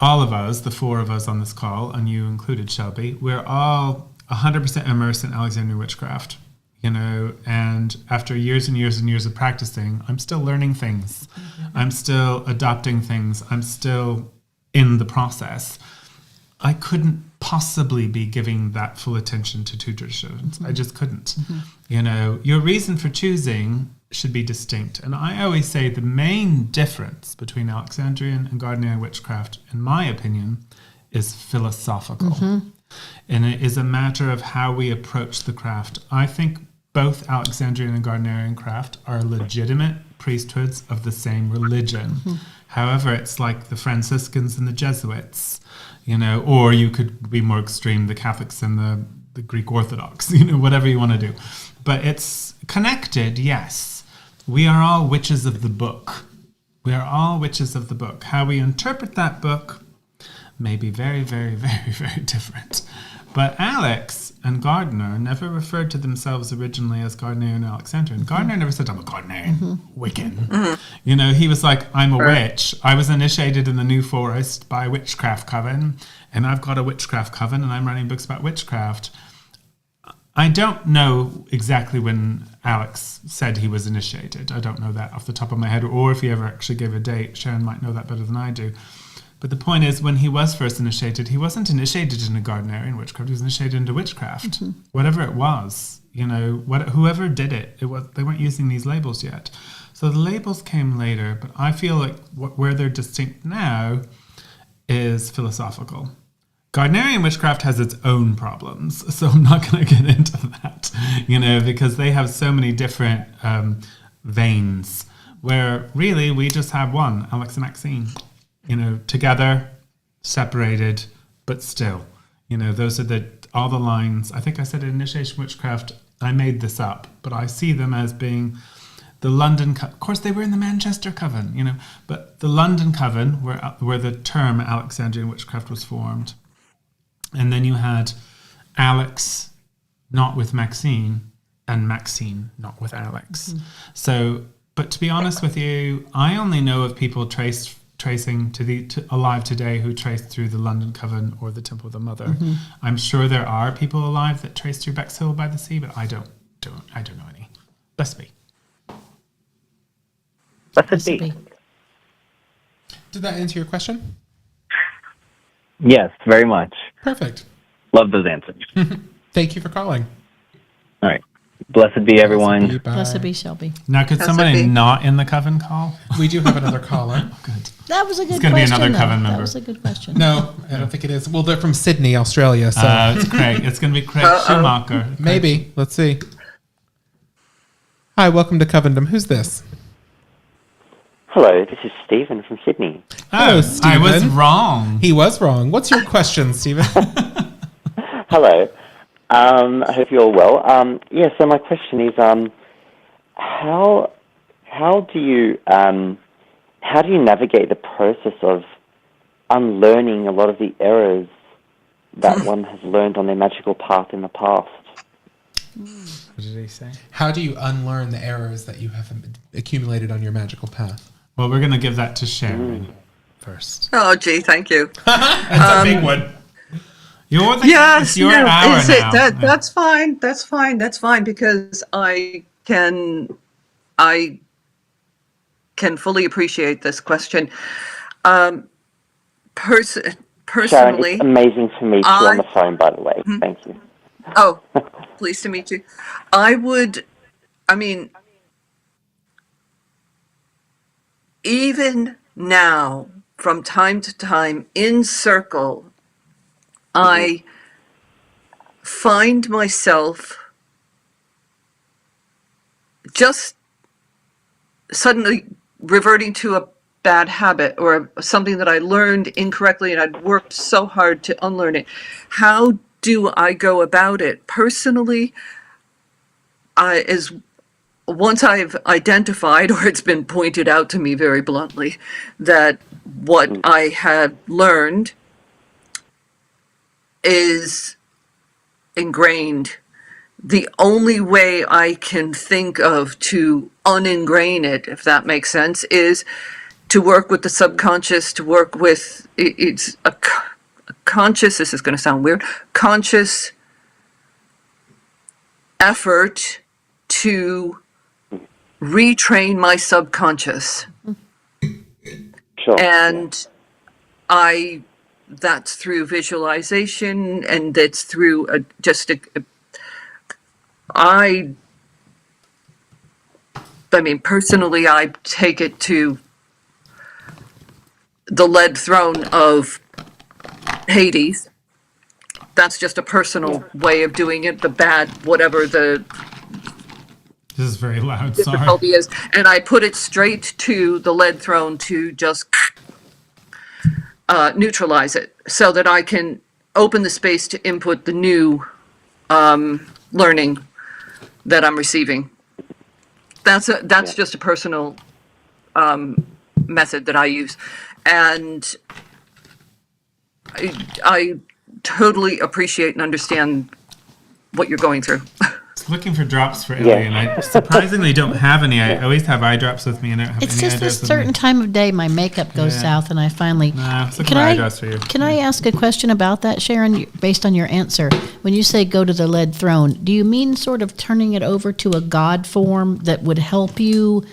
all of us, the four of us on this call, and you included, Shelby, we're all 100% immersed in Alexandrian witchcraft. And after years and years and years of practicing, I'm still learning things. I'm still adopting things. I'm still in the process. I couldn't possibly be giving that full attention to two traditions. I just couldn't. Your reason for choosing should be distinct. And I always say the main difference between Alexandrian and Gardnerian witchcraft, in my opinion, is philosophical. And it is a matter of how we approach the craft. I think both Alexandrian and Gardnerian craft are legitimate priesthoods of the same religion. However, it's like the Franciscans and the Jesuits, or you could be more extreme, the Catholics and the Greek Orthodox, whatever you want to do. But it's connected, yes. We are all witches of the book. We are all witches of the book. How we interpret that book may be very, very, very, very different. But Alex and Gardner never referred to themselves originally as Gardnerian and Alexandrian. Gardner never said, I'm a Gardnerian Wiccan. He was like, I'm a witch. I was initiated in the New Forest by Witchcraft Coven, and I've got a Witchcraft Coven, and I'm writing books about witchcraft. I don't know exactly when Alex said he was initiated. I don't know that off the top of my head, or if he ever actually gave a date. Sharon might know that better than I do. But the point is, when he was first initiated, he wasn't initiated into Gardnerian witchcraft. He was initiated into witchcraft, whatever it was. Whoever did it, they weren't using these labels yet. So the labels came later, but I feel like where they're distinct now is philosophical. Gardnerian witchcraft has its own problems, so I'm not going to get into that, because they have so many different veins, where really we just have one, Alex and Maxine. Together, separated, but still. Those are all the lines. I think I said initiation witchcraft. I made this up, but I see them as being the London. Of course, they were in the Manchester Coven, but the London Coven, where the term Alexandrian witchcraft was formed, and then you had Alex, not with Maxine, and Maxine, not with Alex. So, but to be honest with you, I only know of people tracing to alive today who traced through the London Coven or the Temple of the Mother. I'm sure there are people alive that trace through Bexhill by the Sea, but I don't know any. Blessed be. Blessed be. Did that answer your question? Yes, very much. Perfect. Love those answers. Thank you for calling. All right. Blessed be everyone. Blessed be Shelby. Now, could somebody not in the Coven call? We do have another caller. Good. That was a good It's gonna be question. another Coven That member. was a good question. No, I don't think it is. Well, they're from Sydney, Australia, so It's Craig. It's going to be Craig Schumacher. maybe. Let's see. Hi, welcome to Covendom. Who's this? Hello, this is Stephen from Sydney. Hello, I was Stephen. wrong. He was wrong. What's your question, Stephen? Hello. I hope you're all well. So my question is, how do you navigate the process of unlearning a lot of the errors that one has learned on their magical path in the past? What did he say? How do you unlearn the errors that you have accumulated on your magical path? Well, we're going to give that to Sharon first. Oh, gee, thank you. That's a big one. It's your hour now. That's fine. That's fine because I can fully appreciate this question. Personally, Sharon, it's amazing to meet you on the phone, by the way. Thank you. Oh, pleased to meet you. Even now, from time to time, in circle, I find myself just suddenly reverting to a bad habit or something that I learned incorrectly and I'd worked so hard to unlearn it. How do I go about it? Personally, once I've identified, or it's been pointed out to me very bluntly, that what I had learned is ingrained, the only way I can think of to uningrain it, if that makes sense, is to work with the subconscious, to work with, it's a conscious, this is going to sound weird, conscious effort to retrain my subconscious. Sure. And that's through visualization, and that's through I mean, personally, I take it to the lead throne of Hades. That's just a personal way of doing it, the bad, whatever the This is very loud. Sorry. difficulty is. And I put it straight to the lead throne to just neutralize it so that I can open the space to input the new learning that I'm receiving. That's just a personal method that I use. And I totally appreciate and understand what you're going through. Looking for drops for Ellie, and I surprisingly don't have any. I always have eye drops with me, and I don't have It's any just eye this drops certain with me. time of day my makeup goes Yeah. south, and I finally. Nah, it's looking for eye drops for you. Can I ask a question about that, Sharon? Based on your answer, when you say go to the lead throne, do you mean sort of turning it over to a god form that would help you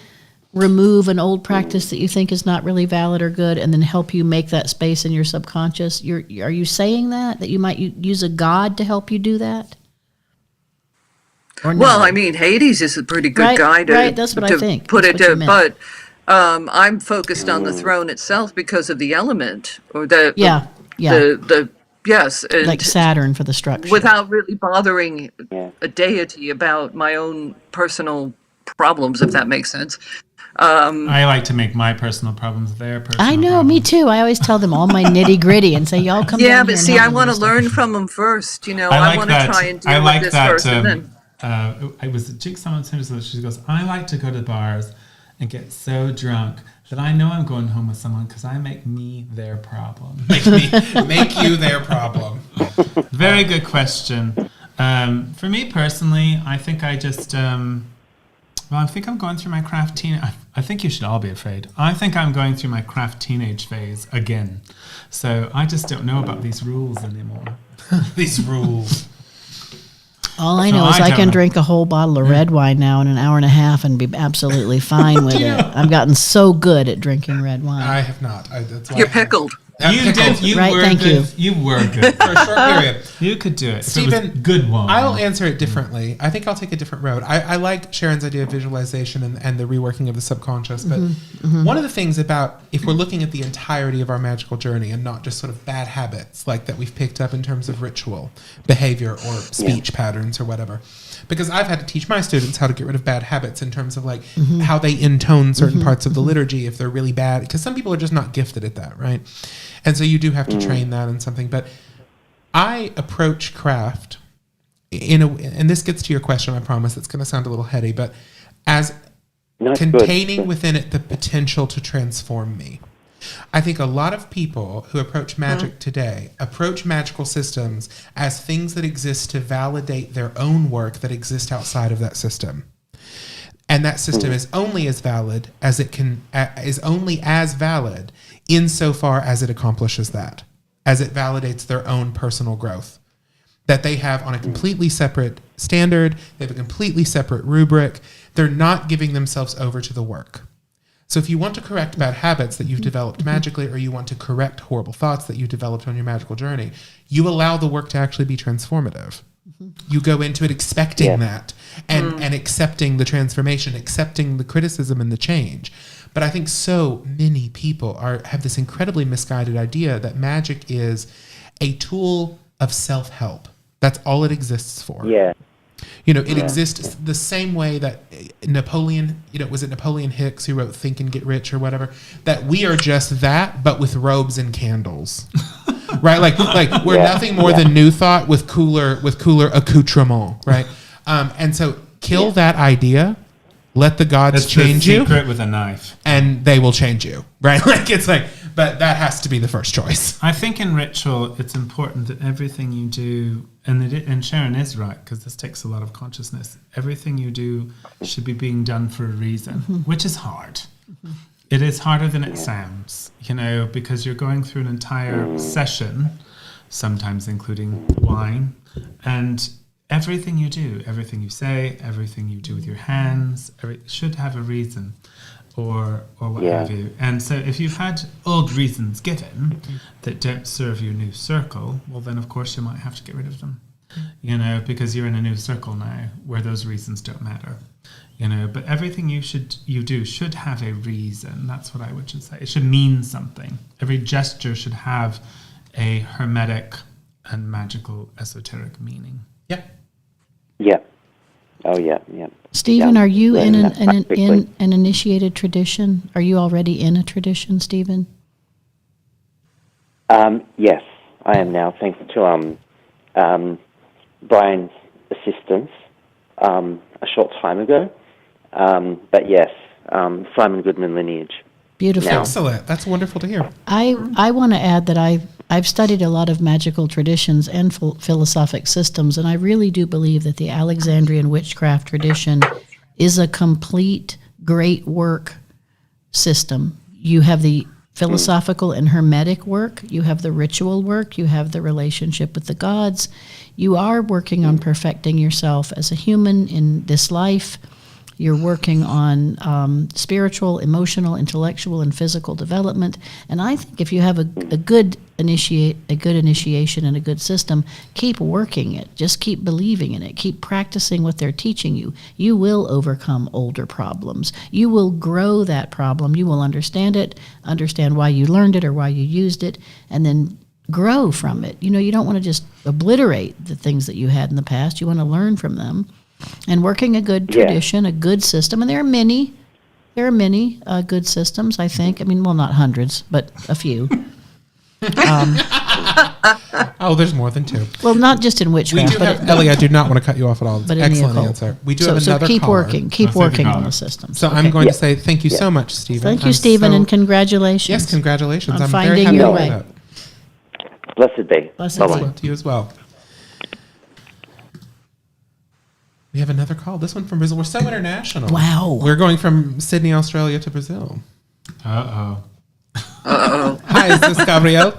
remove an old practice that you think is not really valid or good, and then help you make that space in your subconscious? Are you saying that you might use a god to help you do that? Or no? Well, I mean, Hades is a pretty good guy to, right, that's what I think. put That's it what you to, meant. but I'm focused on the throne itself because of the element, or the yes, and like Saturn for the structure. without really bothering a deity about my own personal problems, if that makes sense. I like to make my personal problems their personal I know, problems. me too. I always tell them all my nitty gritty and say, y'all come down Yeah, here but and see, help I me want to with this learn stuff. from them first. You know, I I like want to that. try and I deal like with this that. first, and then. I was Jig someone said so she goes, I like to go to bars and get so drunk that I know I'm going home with someone because I make me their problem. Make you their problem. Very good question. For me personally, I think I just I think I'm going through my craft I think you should all be afraid. I think I'm going through my craft teenage phase again. So I just don't know about these rules anymore. These rules. All I So know is I I don't can know. drink a whole bottle of red wine now in an hour and a half and be absolutely fine with it. I've gotten so good at drinking red wine. I have not. That's why You're I have- pickled. I'm You pickled. did. You Right, were thank good. You were good. For a short period. You could do it. Stephen, Good one. I'll answer it differently. I think I'll take a different road. I like Sharon's idea of visualization and the reworking of the subconscious. But one of the things about, if we're looking at the entirety of our magical journey and not just sort of bad habits like that we've picked up in terms of ritual behavior or speech patterns or whatever. Because I've had to teach my students how to get rid of bad habits in terms of like how they intone certain parts of the liturgy if they're really bad. Because some people are just not gifted at that, right? And so you do have to train that in something. But I approach craft and this gets to your question, I promise. It's going to sound a little heady, but as No, it's containing good. within it the potential to transform me. I think a lot of people who approach magic today approach magical systems as things that exist to validate their own work that exist outside of that system. And that system is only as valid as it can, is only as valid insofar as it accomplishes that, as it validates their own personal growth. That they have on a completely separate standard, they have a completely separate rubric. They're not giving themselves over to the work. So if you want to correct bad habits that you've developed magically, or you want to correct horrible thoughts that you've developed on your magical journey, you allow the work to actually be transformative. You go into it expecting that and accepting the transformation, accepting the criticism and the change. But I think so many people have this incredibly misguided idea that magic is a tool of self-help. That's all it exists for. Yeah. You know, it exists the same way that Napoleon, was it Napoleon Hicks who wrote Think and Get Rich or whatever, that we are just that, but with robes and candles. Right? Like we're nothing more than New Thought with cooler accoutrement, right? And so kill that idea, let the gods That's change the you, secret with a knife. and they will change you, right? Like it's like, But that has to be the first choice. I think in ritual, it's important that everything you do, and Sharon is right, because this takes a lot of consciousness, everything you do should be being done for a reason, which is hard. It is harder than it sounds, because you're going through an entire session, sometimes including wine, and everything you do, everything you say, everything you do with your hands, should have a reason. Or what have you. And so if you've had old reasons given that don't serve your new circle, well, then of course you might have to get rid of them, because you're in a new circle now where those reasons don't matter, but everything you do should have a reason. That's what I would say. It should mean something. Every gesture should have a hermetic and magical esoteric meaning. Yeah. Yeah. Oh, yeah. Stephen, are you in Learning that practically. an initiated tradition? Are you already in a tradition, Stephen? Yes, I am now, thanks to Brian's assistance a short time ago. But yes, Simon Goodman lineage. Beautiful. Now. Excellent. That's wonderful to hear. I want to add that I've studied a lot of magical traditions and philosophic systems, and I really do believe that the Alexandrian witchcraft tradition is a complete great work system. You have the philosophical and hermetic work, you have the ritual work, you have the relationship with the gods. You are working on perfecting yourself as a human in this life. You're working on spiritual, emotional, intellectual, and physical development. And I think if you have a good initiation and a good system, keep working it. Just keep believing in it. Keep practicing what they're teaching you. You will overcome older problems. You will grow that problem. You will understand it, understand why you learned it or why you used it, and then grow from it. You don't want to just obliterate the things that you had in the past. You want to learn from them. And working a good tradition, a good system, and there are many good systems, I think. I mean, well, not hundreds, but a few. There's more than two. Well, not just in witchcraft. We do have, Ellie, I do not want to cut you off at all. But Excellent in the answer. We do have another so keep caller. keep working on the system. So I'm going to say thank you so much, Stephen. Thank you, Stephen, and congratulations. Yes, congratulations. on I'm finding very happy your with way. that. Blessed be. Blessed Bye-bye. be. To you as well. We have another call. This one from Brazil. We're so international. Wow. We're going from Sydney, Australia to Brazil. Uh-oh. Hi, is this Gabriel?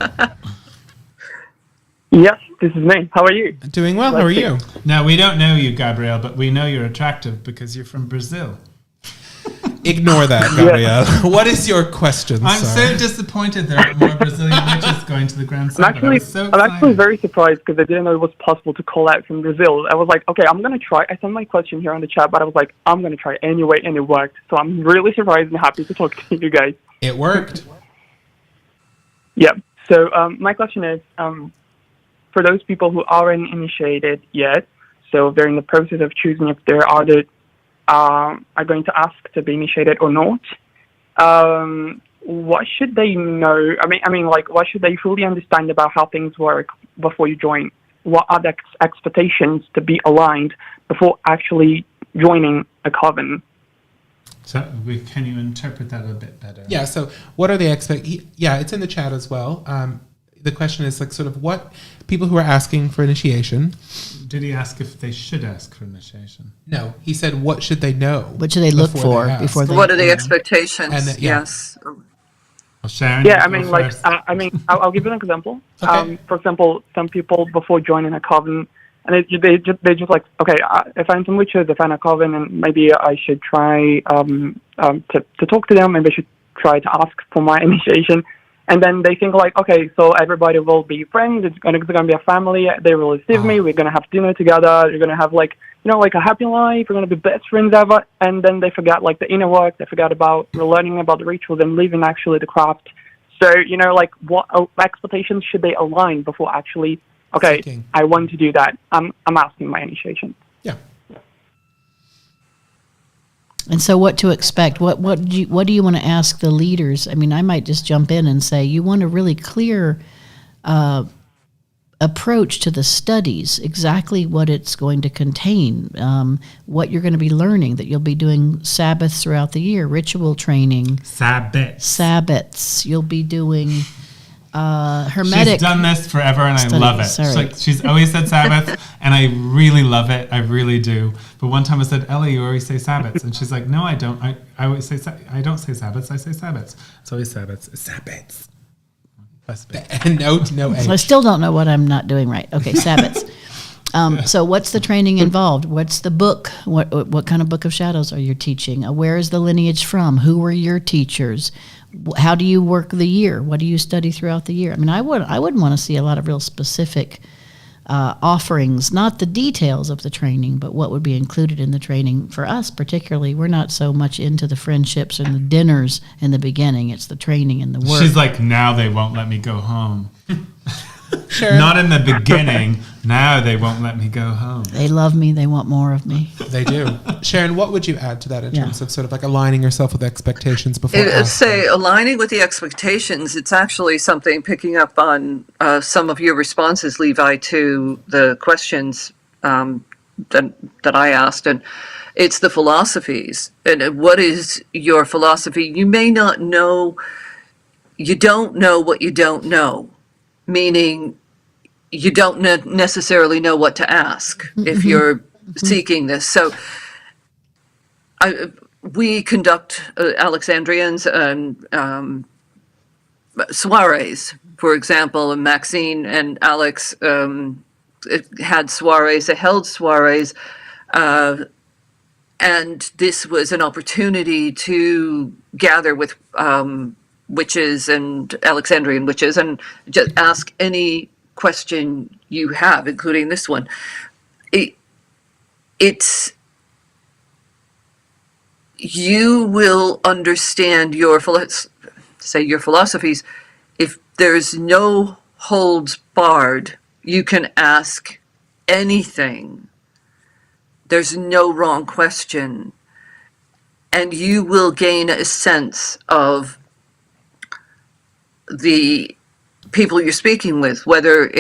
Yes, this is me. How are you? Doing well. How are you? Now, we don't know you, Gabriel, but we know you're attractive because you're from Brazil. Ignore that, Gabriel. What is your question, I'm sir? so disappointed there aren't more Brazilian witches going to the Grand Summit. I'm actually very surprised because I didn't know it was possible to call out from Brazil. I was like, okay, I'm going to try. I sent my question here on the chat, but I was like, I'm going to try anyway, and it worked. So I'm really surprised and happy to talk to you guys. It worked. Yeah. So my question is, for those people who aren't initiated yet, so they're in the process of choosing if they are going to ask to be initiated or not. What should they know? I mean, like, what should they fully understand about how things work before you join? What are the expectations to be aligned before actually joining a coven? So can you interpret that a bit better? Yeah. So what are the Yeah, it's in the chat as well. The question is like sort of what people who are asking for initiation. Did he ask if they should ask for initiation? No, he said what should they know? What should they look for before they? What are the expectations? And Yes. Well, Sharon, Yeah, I mean, like, I'll give you an example. Okay. For example, some people before joining a coven, and they just like, okay, I find some witches, I find a coven, and maybe I should try to talk to them. Maybe I should try to ask for my initiation. And then they think like, okay, so everybody will be friends. It's gonna be a family. They will receive me. We're gonna have dinner together. You're gonna have like, like a happy life. We're gonna be best friends ever. And then they forgot like the inner work. They forgot about learning about the rituals and living actually the craft. So like what expectations should they align before actually? Okay, Seeking. I want to do that. I'm asking my initiation. Yeah. And so, what to expect? What do you want to ask the leaders? I mean, I might just jump in and say you want a really clear approach to the studies, exactly what it's going to contain, what you're going to be learning, that you'll be doing Sabbaths throughout the year, ritual training. Sabbats. You'll be doing Hermetic. She's done this forever, and studies. I love it. She's always said Sabbath, and I really love it. I really do. But one time I said, Ellie, you always say Sabbats. And she's like, no, I don't. I always say, I don't say Sabbats, I say Sabbats. It's always Sabbats. Sabbats. No H. I still don't know what I'm not doing right. Okay, Sabbats. So what's the training involved? What's the book? What kind of book of shadows are you teaching? Where is the lineage from? Who were your teachers? How do you work the year? What do you study throughout the year? I mean, I would want to see a lot of real specific offerings, not the details of the training, but what would be included in the training. For us particularly, we're not so much into the friendships and the dinners in the beginning. It's the training and the work. She's like, now they won't let me go home. Sharon? Not in the beginning. Now they won't let me go home. They love me. They want more of me. They do. Sharon, what would you add to that in terms of sort of like aligning yourself with expectations before Say, aligning with the expectations, it's actually something picking up on some of your responses, Levi, to the questions that I asked. And it's the philosophies. And what is your philosophy? You may not know, you don't know what you don't know. Meaning you don't necessarily know what to ask if you're seeking this. So we conduct Alexandrians and soirees, for example, and Maxine and Alex had soirees, they held soirees, and this was an opportunity to gather with witches and Alexandrian witches and just ask any question you have, including this one. It's you will understand your philosophies if there's no holds barred. You can ask anything. There's no wrong question, and you will gain a sense of the people you're speaking with, whether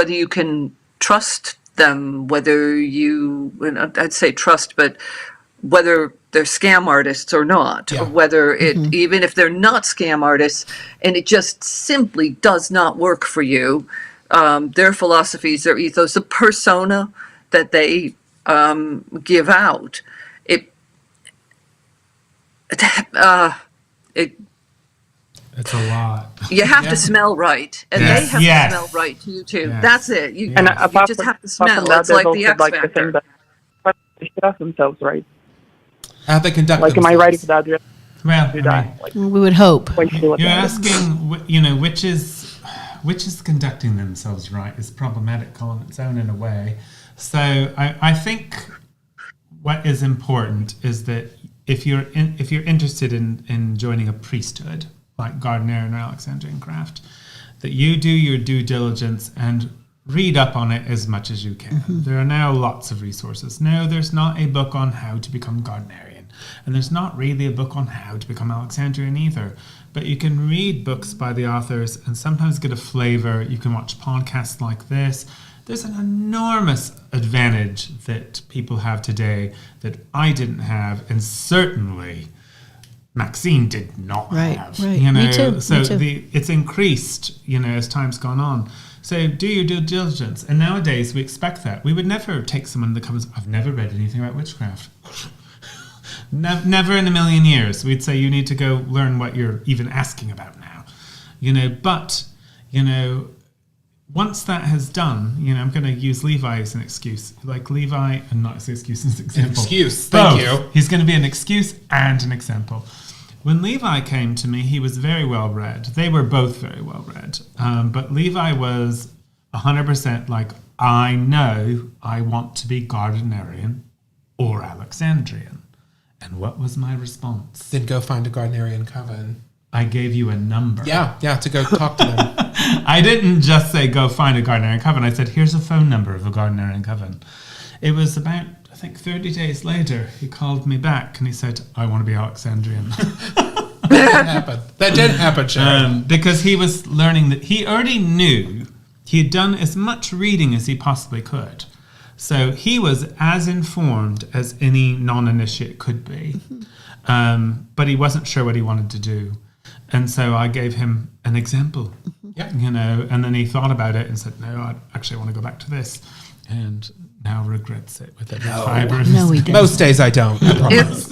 you can trust them, I'd say trust, but whether they're scam artists or not, or whether even if they're not scam artists and it just simply does not work for you, their philosophies, their ethos, the persona that they give out, It's a lot. You have to smell right, and they have to smell right to you too. That's it. You just have to smell. It's like the X Factor. But they should ask themselves, right? How they conduct themselves. Am I ready for that? Well, we would hope. You're asking, which is conducting themselves right is problematical on its own in a way. So I think what is important is that if you're interested in joining a priesthood, like Gardnerian or Alexandrian craft, that you do your due diligence and read up on it as much as you can. There are now lots of resources. No, there's not a book on how to become Gardnerian, and there's not really a book on how to become Alexandrian either. But you can read books by the authors and sometimes get a flavor. You can watch podcasts like this. There's an enormous advantage that people have today that I didn't have, and certainly Maxine did not have. Right. You know, Me too. so it's increased, as time's gone on. So do your due diligence. And nowadays we expect that. We would never take someone that comes, I've never read anything about witchcraft. Never in a million years. We'd say you need to go learn what you're even asking about now. But once that has done, I'm going to use Levi as an excuse. Like Levi, and not as an excuse, as an example. An excuse, thank you. He's going to be an excuse and an example. When Levi came to me, he was very well read. They were both very well read. But Levi was 100% like, I know I want to be Gardnerian or Alexandrian. And what was my response? Then go find a Gardnerian coven. I gave you a number. Yeah, to go talk to them. I didn't just say go find a Gardnerian coven. I said, here's a phone number of a Gardnerian coven. It was about, I think, 30 days later, he called me back and he said, I want to be Alexandrian. That did happen, Sharon. Because he was learning that he already knew he had done as much reading as he possibly could. So he was as informed as any non-initiate could be. But he wasn't sure what he wanted to do. And so I gave him an example, and then he thought about it and said, no, I actually want to go back to this. And now regrets it with every fiber of his No, he didn't. Most days I don't. I promise.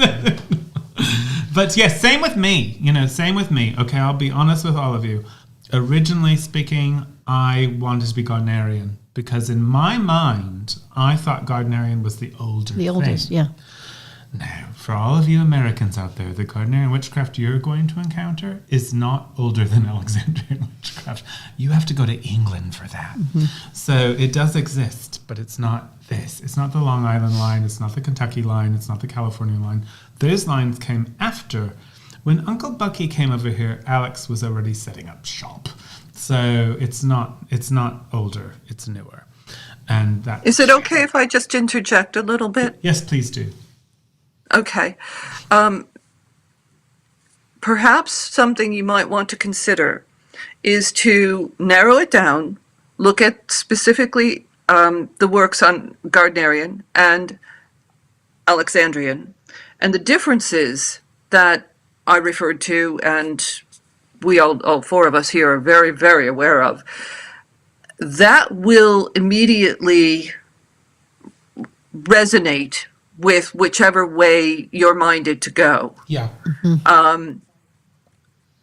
But yes, same with me. Same with me. Okay, I'll be honest with all of you. Originally speaking, I wanted to be Gardnerian because in my mind, I thought Gardnerian was the older The oldest, thing. yeah. Now, for all of you Americans out there, the Gardnerian witchcraft you're going to encounter is not older than Alexandrian witchcraft. You have to go to England for that. So it does exist, but it's not this. It's not the Long Island line. It's not the Kentucky line. It's not the California line. Those lines came after. When Uncle Bucky came over here, Alex was already setting up shop. So it's not older. It's newer. And that. Is it okay if I just interject a little bit? Yes, please do. Okay. Perhaps something you might want to consider is to narrow it down, look at specifically the works on Gardnerian and Alexandrian, and the differences that I referred to, and we all four of us here are very, very aware of. That will immediately resonate with whichever way you're minded to go. Yeah.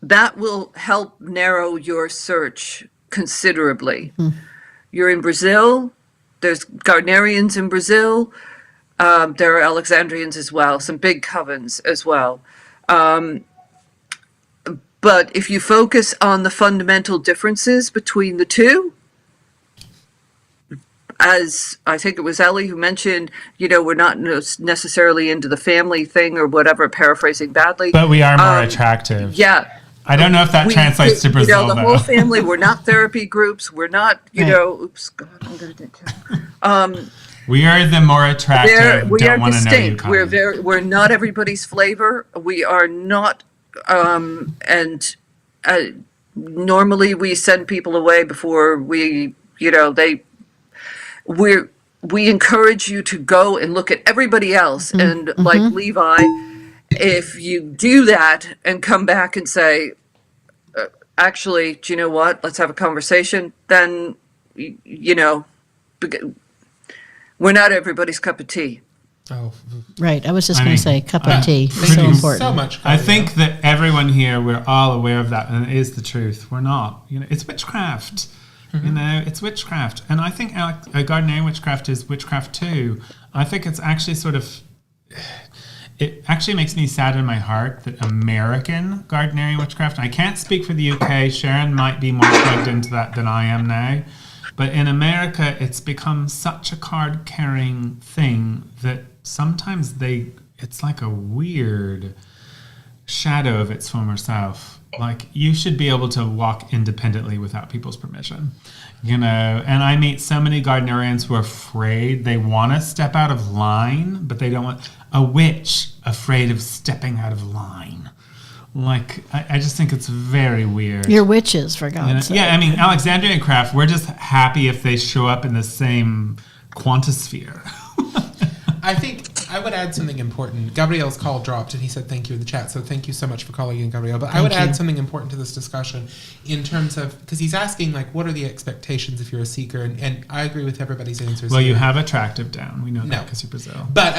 That will help narrow your search considerably. You're in Brazil. There's Gardnerians in Brazil. There are Alexandrians as well, some big covens as well. But if you focus on the fundamental differences between the two, as I think it was Ellie who mentioned, we're not necessarily into the family thing or whatever, paraphrasing badly. But we are more attractive. Yeah. I don't know if that translates to Brazil, the though. whole family, we're not therapy groups. We're not, oops, God, I'm going to get killed. We are the more attractive, we are don't want to know you distinct. kind. We're not everybody's flavor. We are not, normally we send people away before we encourage you to go and look at everybody else. And like Levi, if you do that and come back and say, actually, do you know what? Let's have a conversation. Then, we're not everybody's cup of tea. Oh, Right. I was just going to say, cup of tea. thank So you important. so much. I Claudia. think that everyone here, we're all aware of that, and it is the truth. We're not. It's witchcraft. It's witchcraft. And I think Gardnerian witchcraft is witchcraft too. I think it's actually it actually makes me sad in my heart that American Gardnerian witchcraft, I can't speak for the UK, Sharon might be more plugged into that than I am now, but in America it's become such a card-carrying thing that sometimes it's like a weird shadow of its former self. Like, you should be able to walk independently without people's permission, and I meet so many Gardnerians who are afraid. They want to step out of line, but they don't want a witch afraid of stepping out of line. Like, I just think it's very weird. You're witches, for God's sake. Yeah, I mean, Alexandrian craft, we're just happy if they show up in the same quantisphere. I think I would add something important. Gabriel's call dropped, and he said thank you in the chat. So thank you so much for calling in, Gabriel. But I would add something important to this discussion in terms of, because he's asking, like, what are the expectations if you're a seeker? And I agree with everybody's answers. Well, here. you have attractive down. We know that because you're Brazil. But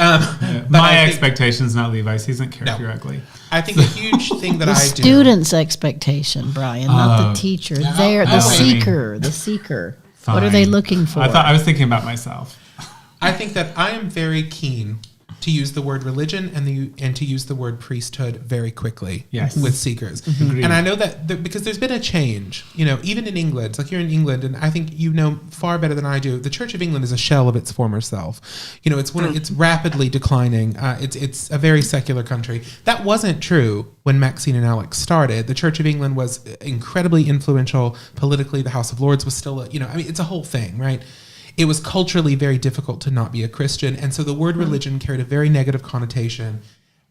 my expectations, not Levi's. He doesn't care if you're ugly. I think a huge thing that the I do. student's expectation, Brian, not the teacher. The seeker. Fine. What are they looking for? I was thinking about myself. I think that I am very keen to use the word religion and to use the word priesthood very quickly with seekers. Agreed. And I know that because there's been a change, even in England, like you're in England, and I think you know far better than I do, the Church of England is a shell of its former self. It's rapidly declining. It's a very secular country. That wasn't true when Maxine and Alex started. The Church of England was incredibly influential politically. The House of Lords was still, it's a whole thing, right? It was culturally very difficult to not be a Christian. And so the word religion carried a very negative connotation.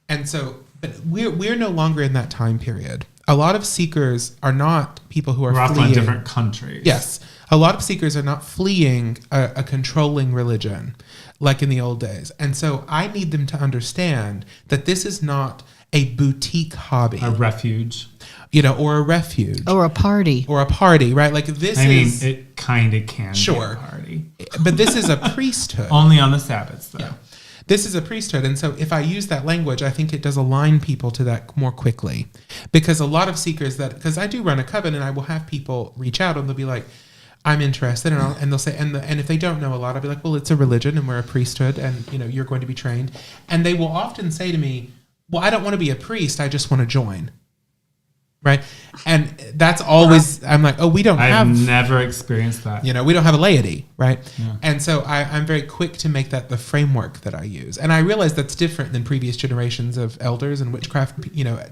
And so, but we're no longer in that time period. a lot of seekers are not people who are We're also fleeing. in different countries. Yes. A lot of seekers are not fleeing a controlling religion like in the old days. And so I need them to understand that this is not a boutique hobby. A refuge. Or a refuge. Or a party. Or a party, right? Like this is... I mean, it kind of can be sure. a party. But this is a priesthood. Only on the Sabbaths, though. Yeah. This is a priesthood. And so if I use that language, I think it does align people to that more quickly. Because a lot of seekers because I do run a coven and I will have people reach out and they'll be like, I'm interested. And they'll say, and if they don't know a lot, I'll be like, well, it's a religion and we're a priesthood and, you're going to be trained. And they will often say to me, well, I don't want to be a priest. I just want to join. Right. And that's always, I'm like, oh, we don't have. I've never experienced that. We don't have a laity. Right. Yeah. And so I'm very quick to make that the framework that I use. And I realize that's different than previous generations of elders and witchcraft,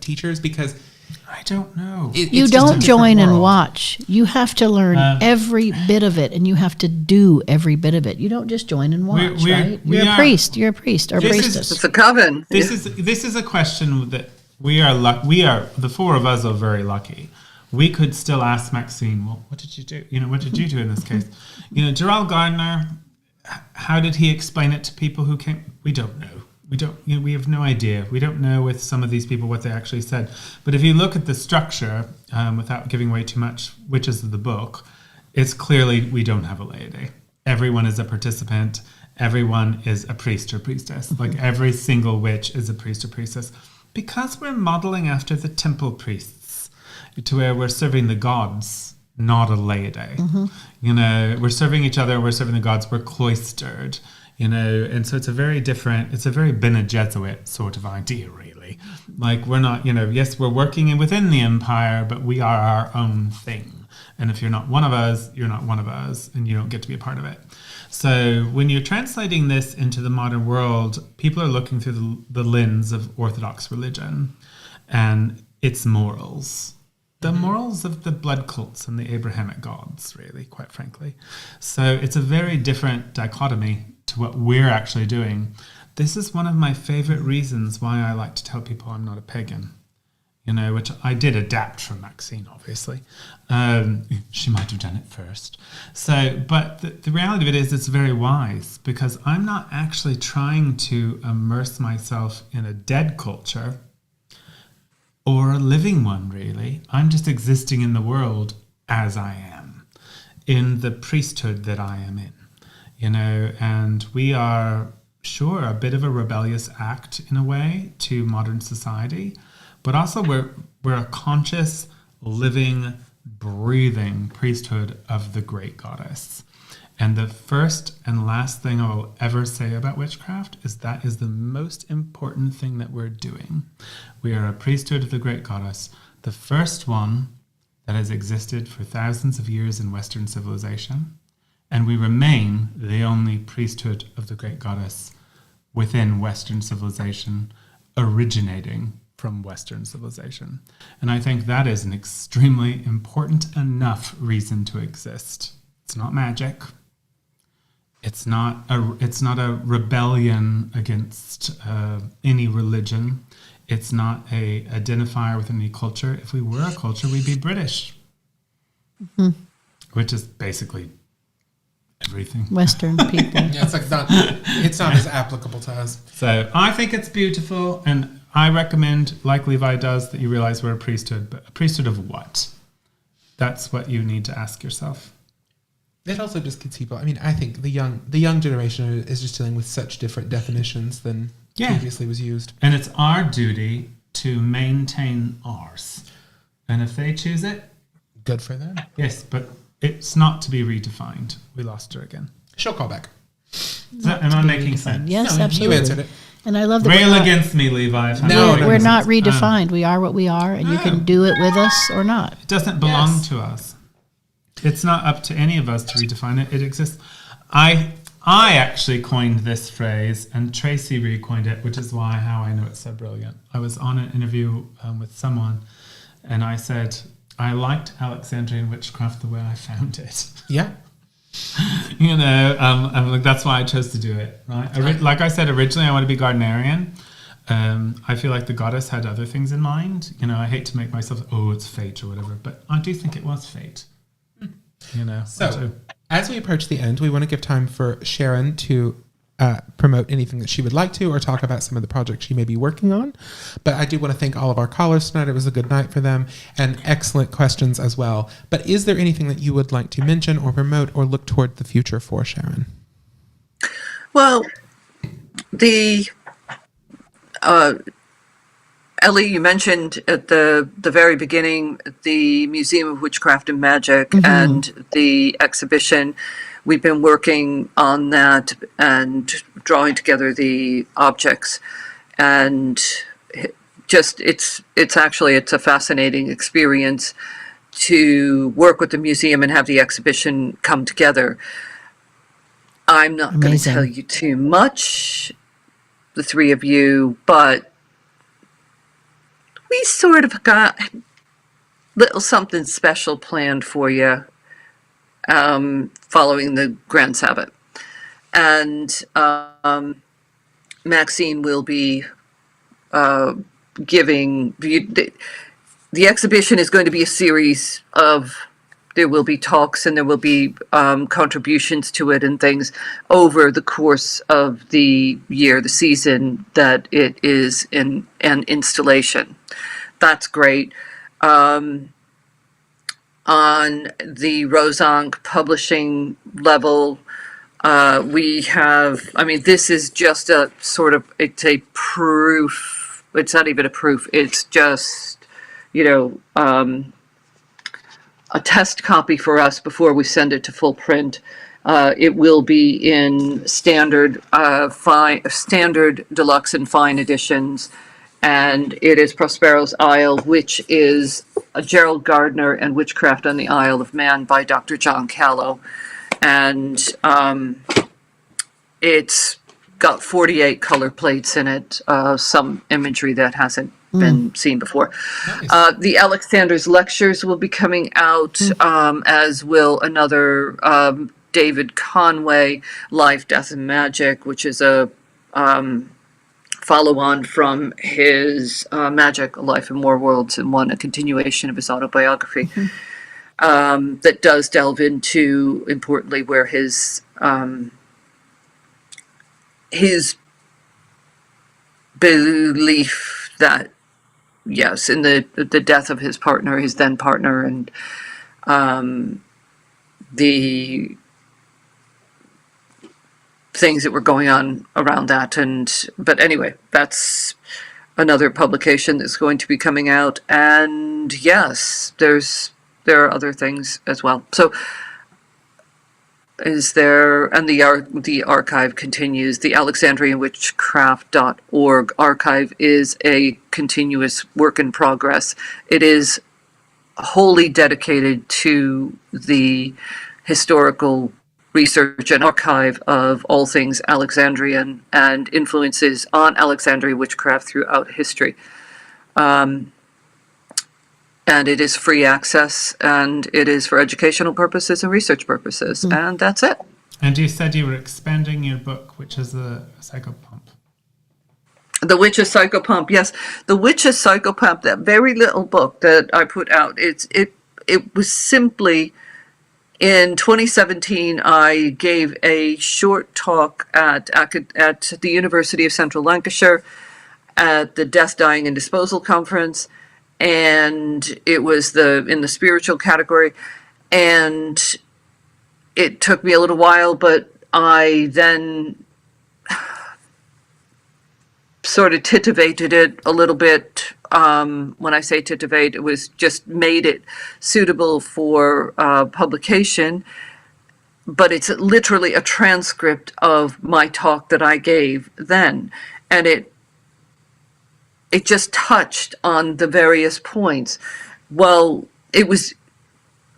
teachers, because I don't know. You don't join and watch. You have to learn every bit of it, and you have to do every bit of it. You don't just join and watch, right? You're a priest. You're a priest or priestess. It's a coven. This is a question that we are the four of us are very lucky. We could still ask Maxine, well, what did you do? What did you do in this case? Gerald Gardner, how did he explain it to people who came? We don't know. We don't. We have no idea. We don't know with some of these people what they actually said. But if you look at the structure, without giving away too much, Witches of the book, it's clearly we don't have a laity. Everyone is a participant. Everyone is a priest or priestess. Like every single witch is a priest or priestess, because we're modeling after the temple priests, to where we're serving the gods, not a laity. Mm-hmm. We're serving each other. We're serving the gods. We're cloistered. And so it's a very Bene Gesserit sort of idea, really. Like we're not, yes, we're working within the empire, but we are our own thing. And if you're not one of us, you're not one of us, and you don't get to be a part of it. So when you're translating this into the modern world, people are looking through the lens of Orthodox religion and its morals. The morals of the blood cults and the Abrahamic gods, really, quite frankly. So it's a very different dichotomy to what we're actually doing. This is one of my favorite reasons why I like to tell people I'm not a pagan, which I did adapt from Maxine, obviously. She might have done it first. So, but the reality of it is it's very wise, because I'm not actually trying to immerse myself in a dead culture or a living one, really. I'm just existing in the world as I am, in the priesthood that I am in. And we are, sure, a bit of a rebellious act in a way to modern society, but also we're a conscious, living, breathing priesthood of the great goddess. And the first and last thing I will ever say about witchcraft is that is the most important thing that we're doing. We are a priesthood of the great goddess, the first one that has existed for thousands of years in Western civilization. And we remain the only priesthood of the great goddess within Western civilization, originating from Western civilization. And I think that is an extremely important enough reason to exist. It's not magic. It's not a rebellion against any religion. It's not a identifier with any culture. If we were a culture, we'd be British, which is basically everything. Western people. Yeah, it's not as applicable to us. So I think it's beautiful, and I recommend, like Levi does, that you realize we're a priesthood, but a priesthood of what? That's what you need to ask yourself. It also just gets people. I mean, I think the young generation is just dealing with such different definitions than previously was used. And it's our duty to maintain ours. And if they choose it, good for them. Yes, but it's not to be redefined. We lost her again. She'll call back. Am I making sense? Yes, no, absolutely. You answered it. And I love that rail against me, Levi. We're not redefined. We are what we are, and you can do it with us or not. It doesn't belong to us. It's not up to any of us to redefine it. It exists. I actually coined this phrase, and Tracy recoined it, which is how I know it's so brilliant. I was on an interview with someone, and I said, I liked Alexandrian witchcraft the way I found it. Yeah. I'm like, that's why I chose to do it, right? Like I said, originally I want to be Gardnerian, I feel like the goddess had other things in mind. I hate to make myself, it's fate or whatever, but I do think it was fate. So, as we approach the end, we want to give time for Sharon to promote anything that she would like to or talk about some of the projects she may be working on. But I do want to thank all of our callers tonight. It was a good night for them and excellent questions as well. But is there anything that you would like to mention or promote or look toward the future for, Sharon? Well, Ellie, you mentioned at the very beginning the Museum of Witchcraft and Magic and the exhibition. We've been working on that and drawing together the objects, and it's a fascinating experience to work with the museum and have the exhibition come together. I'm not going to tell you too much, the three of you, but we sort of got a little something special planned for you following the Grand Sabbath. And Maxine will be giving... The exhibition is going to be a series of... There will be talks and there will be contributions to it and things over the course of the year, the season that it is in an installation. That's great. On the Rose Ankh Publishing level, we have, this is just a sort of, it's a proof. It's not even a proof. It's just, a test copy for us before we send it to full print. It will be in standard deluxe and fine editions, and it is Prospero's Isle, which is Gerald Gardner and Witchcraft on the Isle of Man by Dr. John Callow. And it's got 48 color plates in it, some imagery that hasn't been seen before. Nice. The Alexander's lectures will be coming out, as will another David Conway, Life, Death, and Magic, which is a follow-on from his Magic, Life, and More Worlds, and a continuation of his autobiography that does delve into, importantly, where his belief that yes, in the death of his partner, his then partner, and the things that were going on around that. But anyway, that's another publication that's going to be coming out. And yes, there are other things as well. So the archive continues. The Alexandrianwitchcraft.org archive is a continuous work in progress. It is wholly dedicated to the historical research and archive of all things Alexandrian and influences on Alexandrian witchcraft throughout history. And it is free access, and it is for educational purposes and research purposes, and that's it. And you said you were expanding your book, which is the Psychopomp. The Witch's Psychopomp, yes. The Witch's Psychopomp, that very little book that I put out, it was simply, in 2017, I gave a short talk at the University of Central Lancashire at the Death, Dying, and Disposal Conference, and it was in the spiritual category, and it took me a little while, but I then sort of titivated it a little bit. When I say titivate, it was just made it suitable for publication, but it's literally a transcript of my talk that I gave then, and it just touched on the various points. Well, it was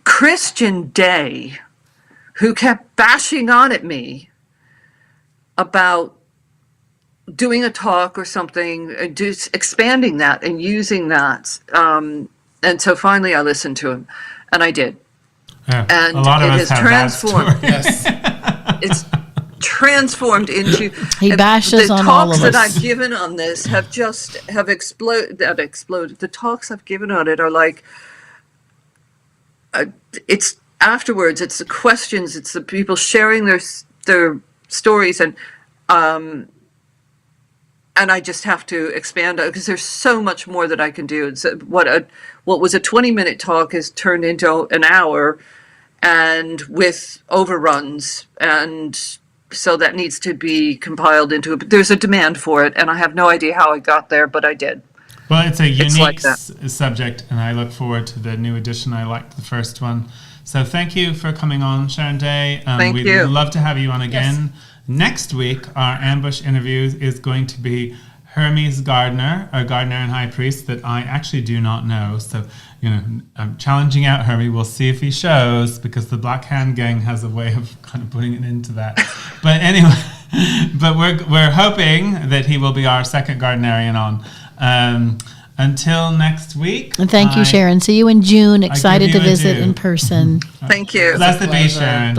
Christian Day who kept bashing on at me about doing a talk or something, expanding that and using that. And so finally I listened to him, and I did. Yeah, and a lot of it us has have transformed. That story. It's transformed into. He bashes the on all of talks that us. I've given on this have exploded. The talks I've given on it are like, it's afterwards. It's the questions. It's the people sharing their stories, and I just have to expand because there's so much more that I can do. It's what was a 20-minute talk has turned into an hour, and with overruns, and so that needs to be compiled into it. But there's a demand for it, and I have no idea how I got there, but I did. Well, it's a unique like that. subject, and I look forward to the new edition. I liked the first one. So thank you for coming on, Sharon Day. Thank we'd you. love to have you on again. Next week, our ambush interview is going to be Hermes Gardner, a Gardner and High Priest that I actually do not know. So, I'm challenging out Hermes. We'll see if he shows, because the Black Hand Gang has a way of kind of putting it into that. But anyway, but we're hoping that he will be our second Gardnerian on. Until next week. And thank you, Sharon. See you in June. Excited you to a visit due. in person. Thank you. Blessed be, Sharon.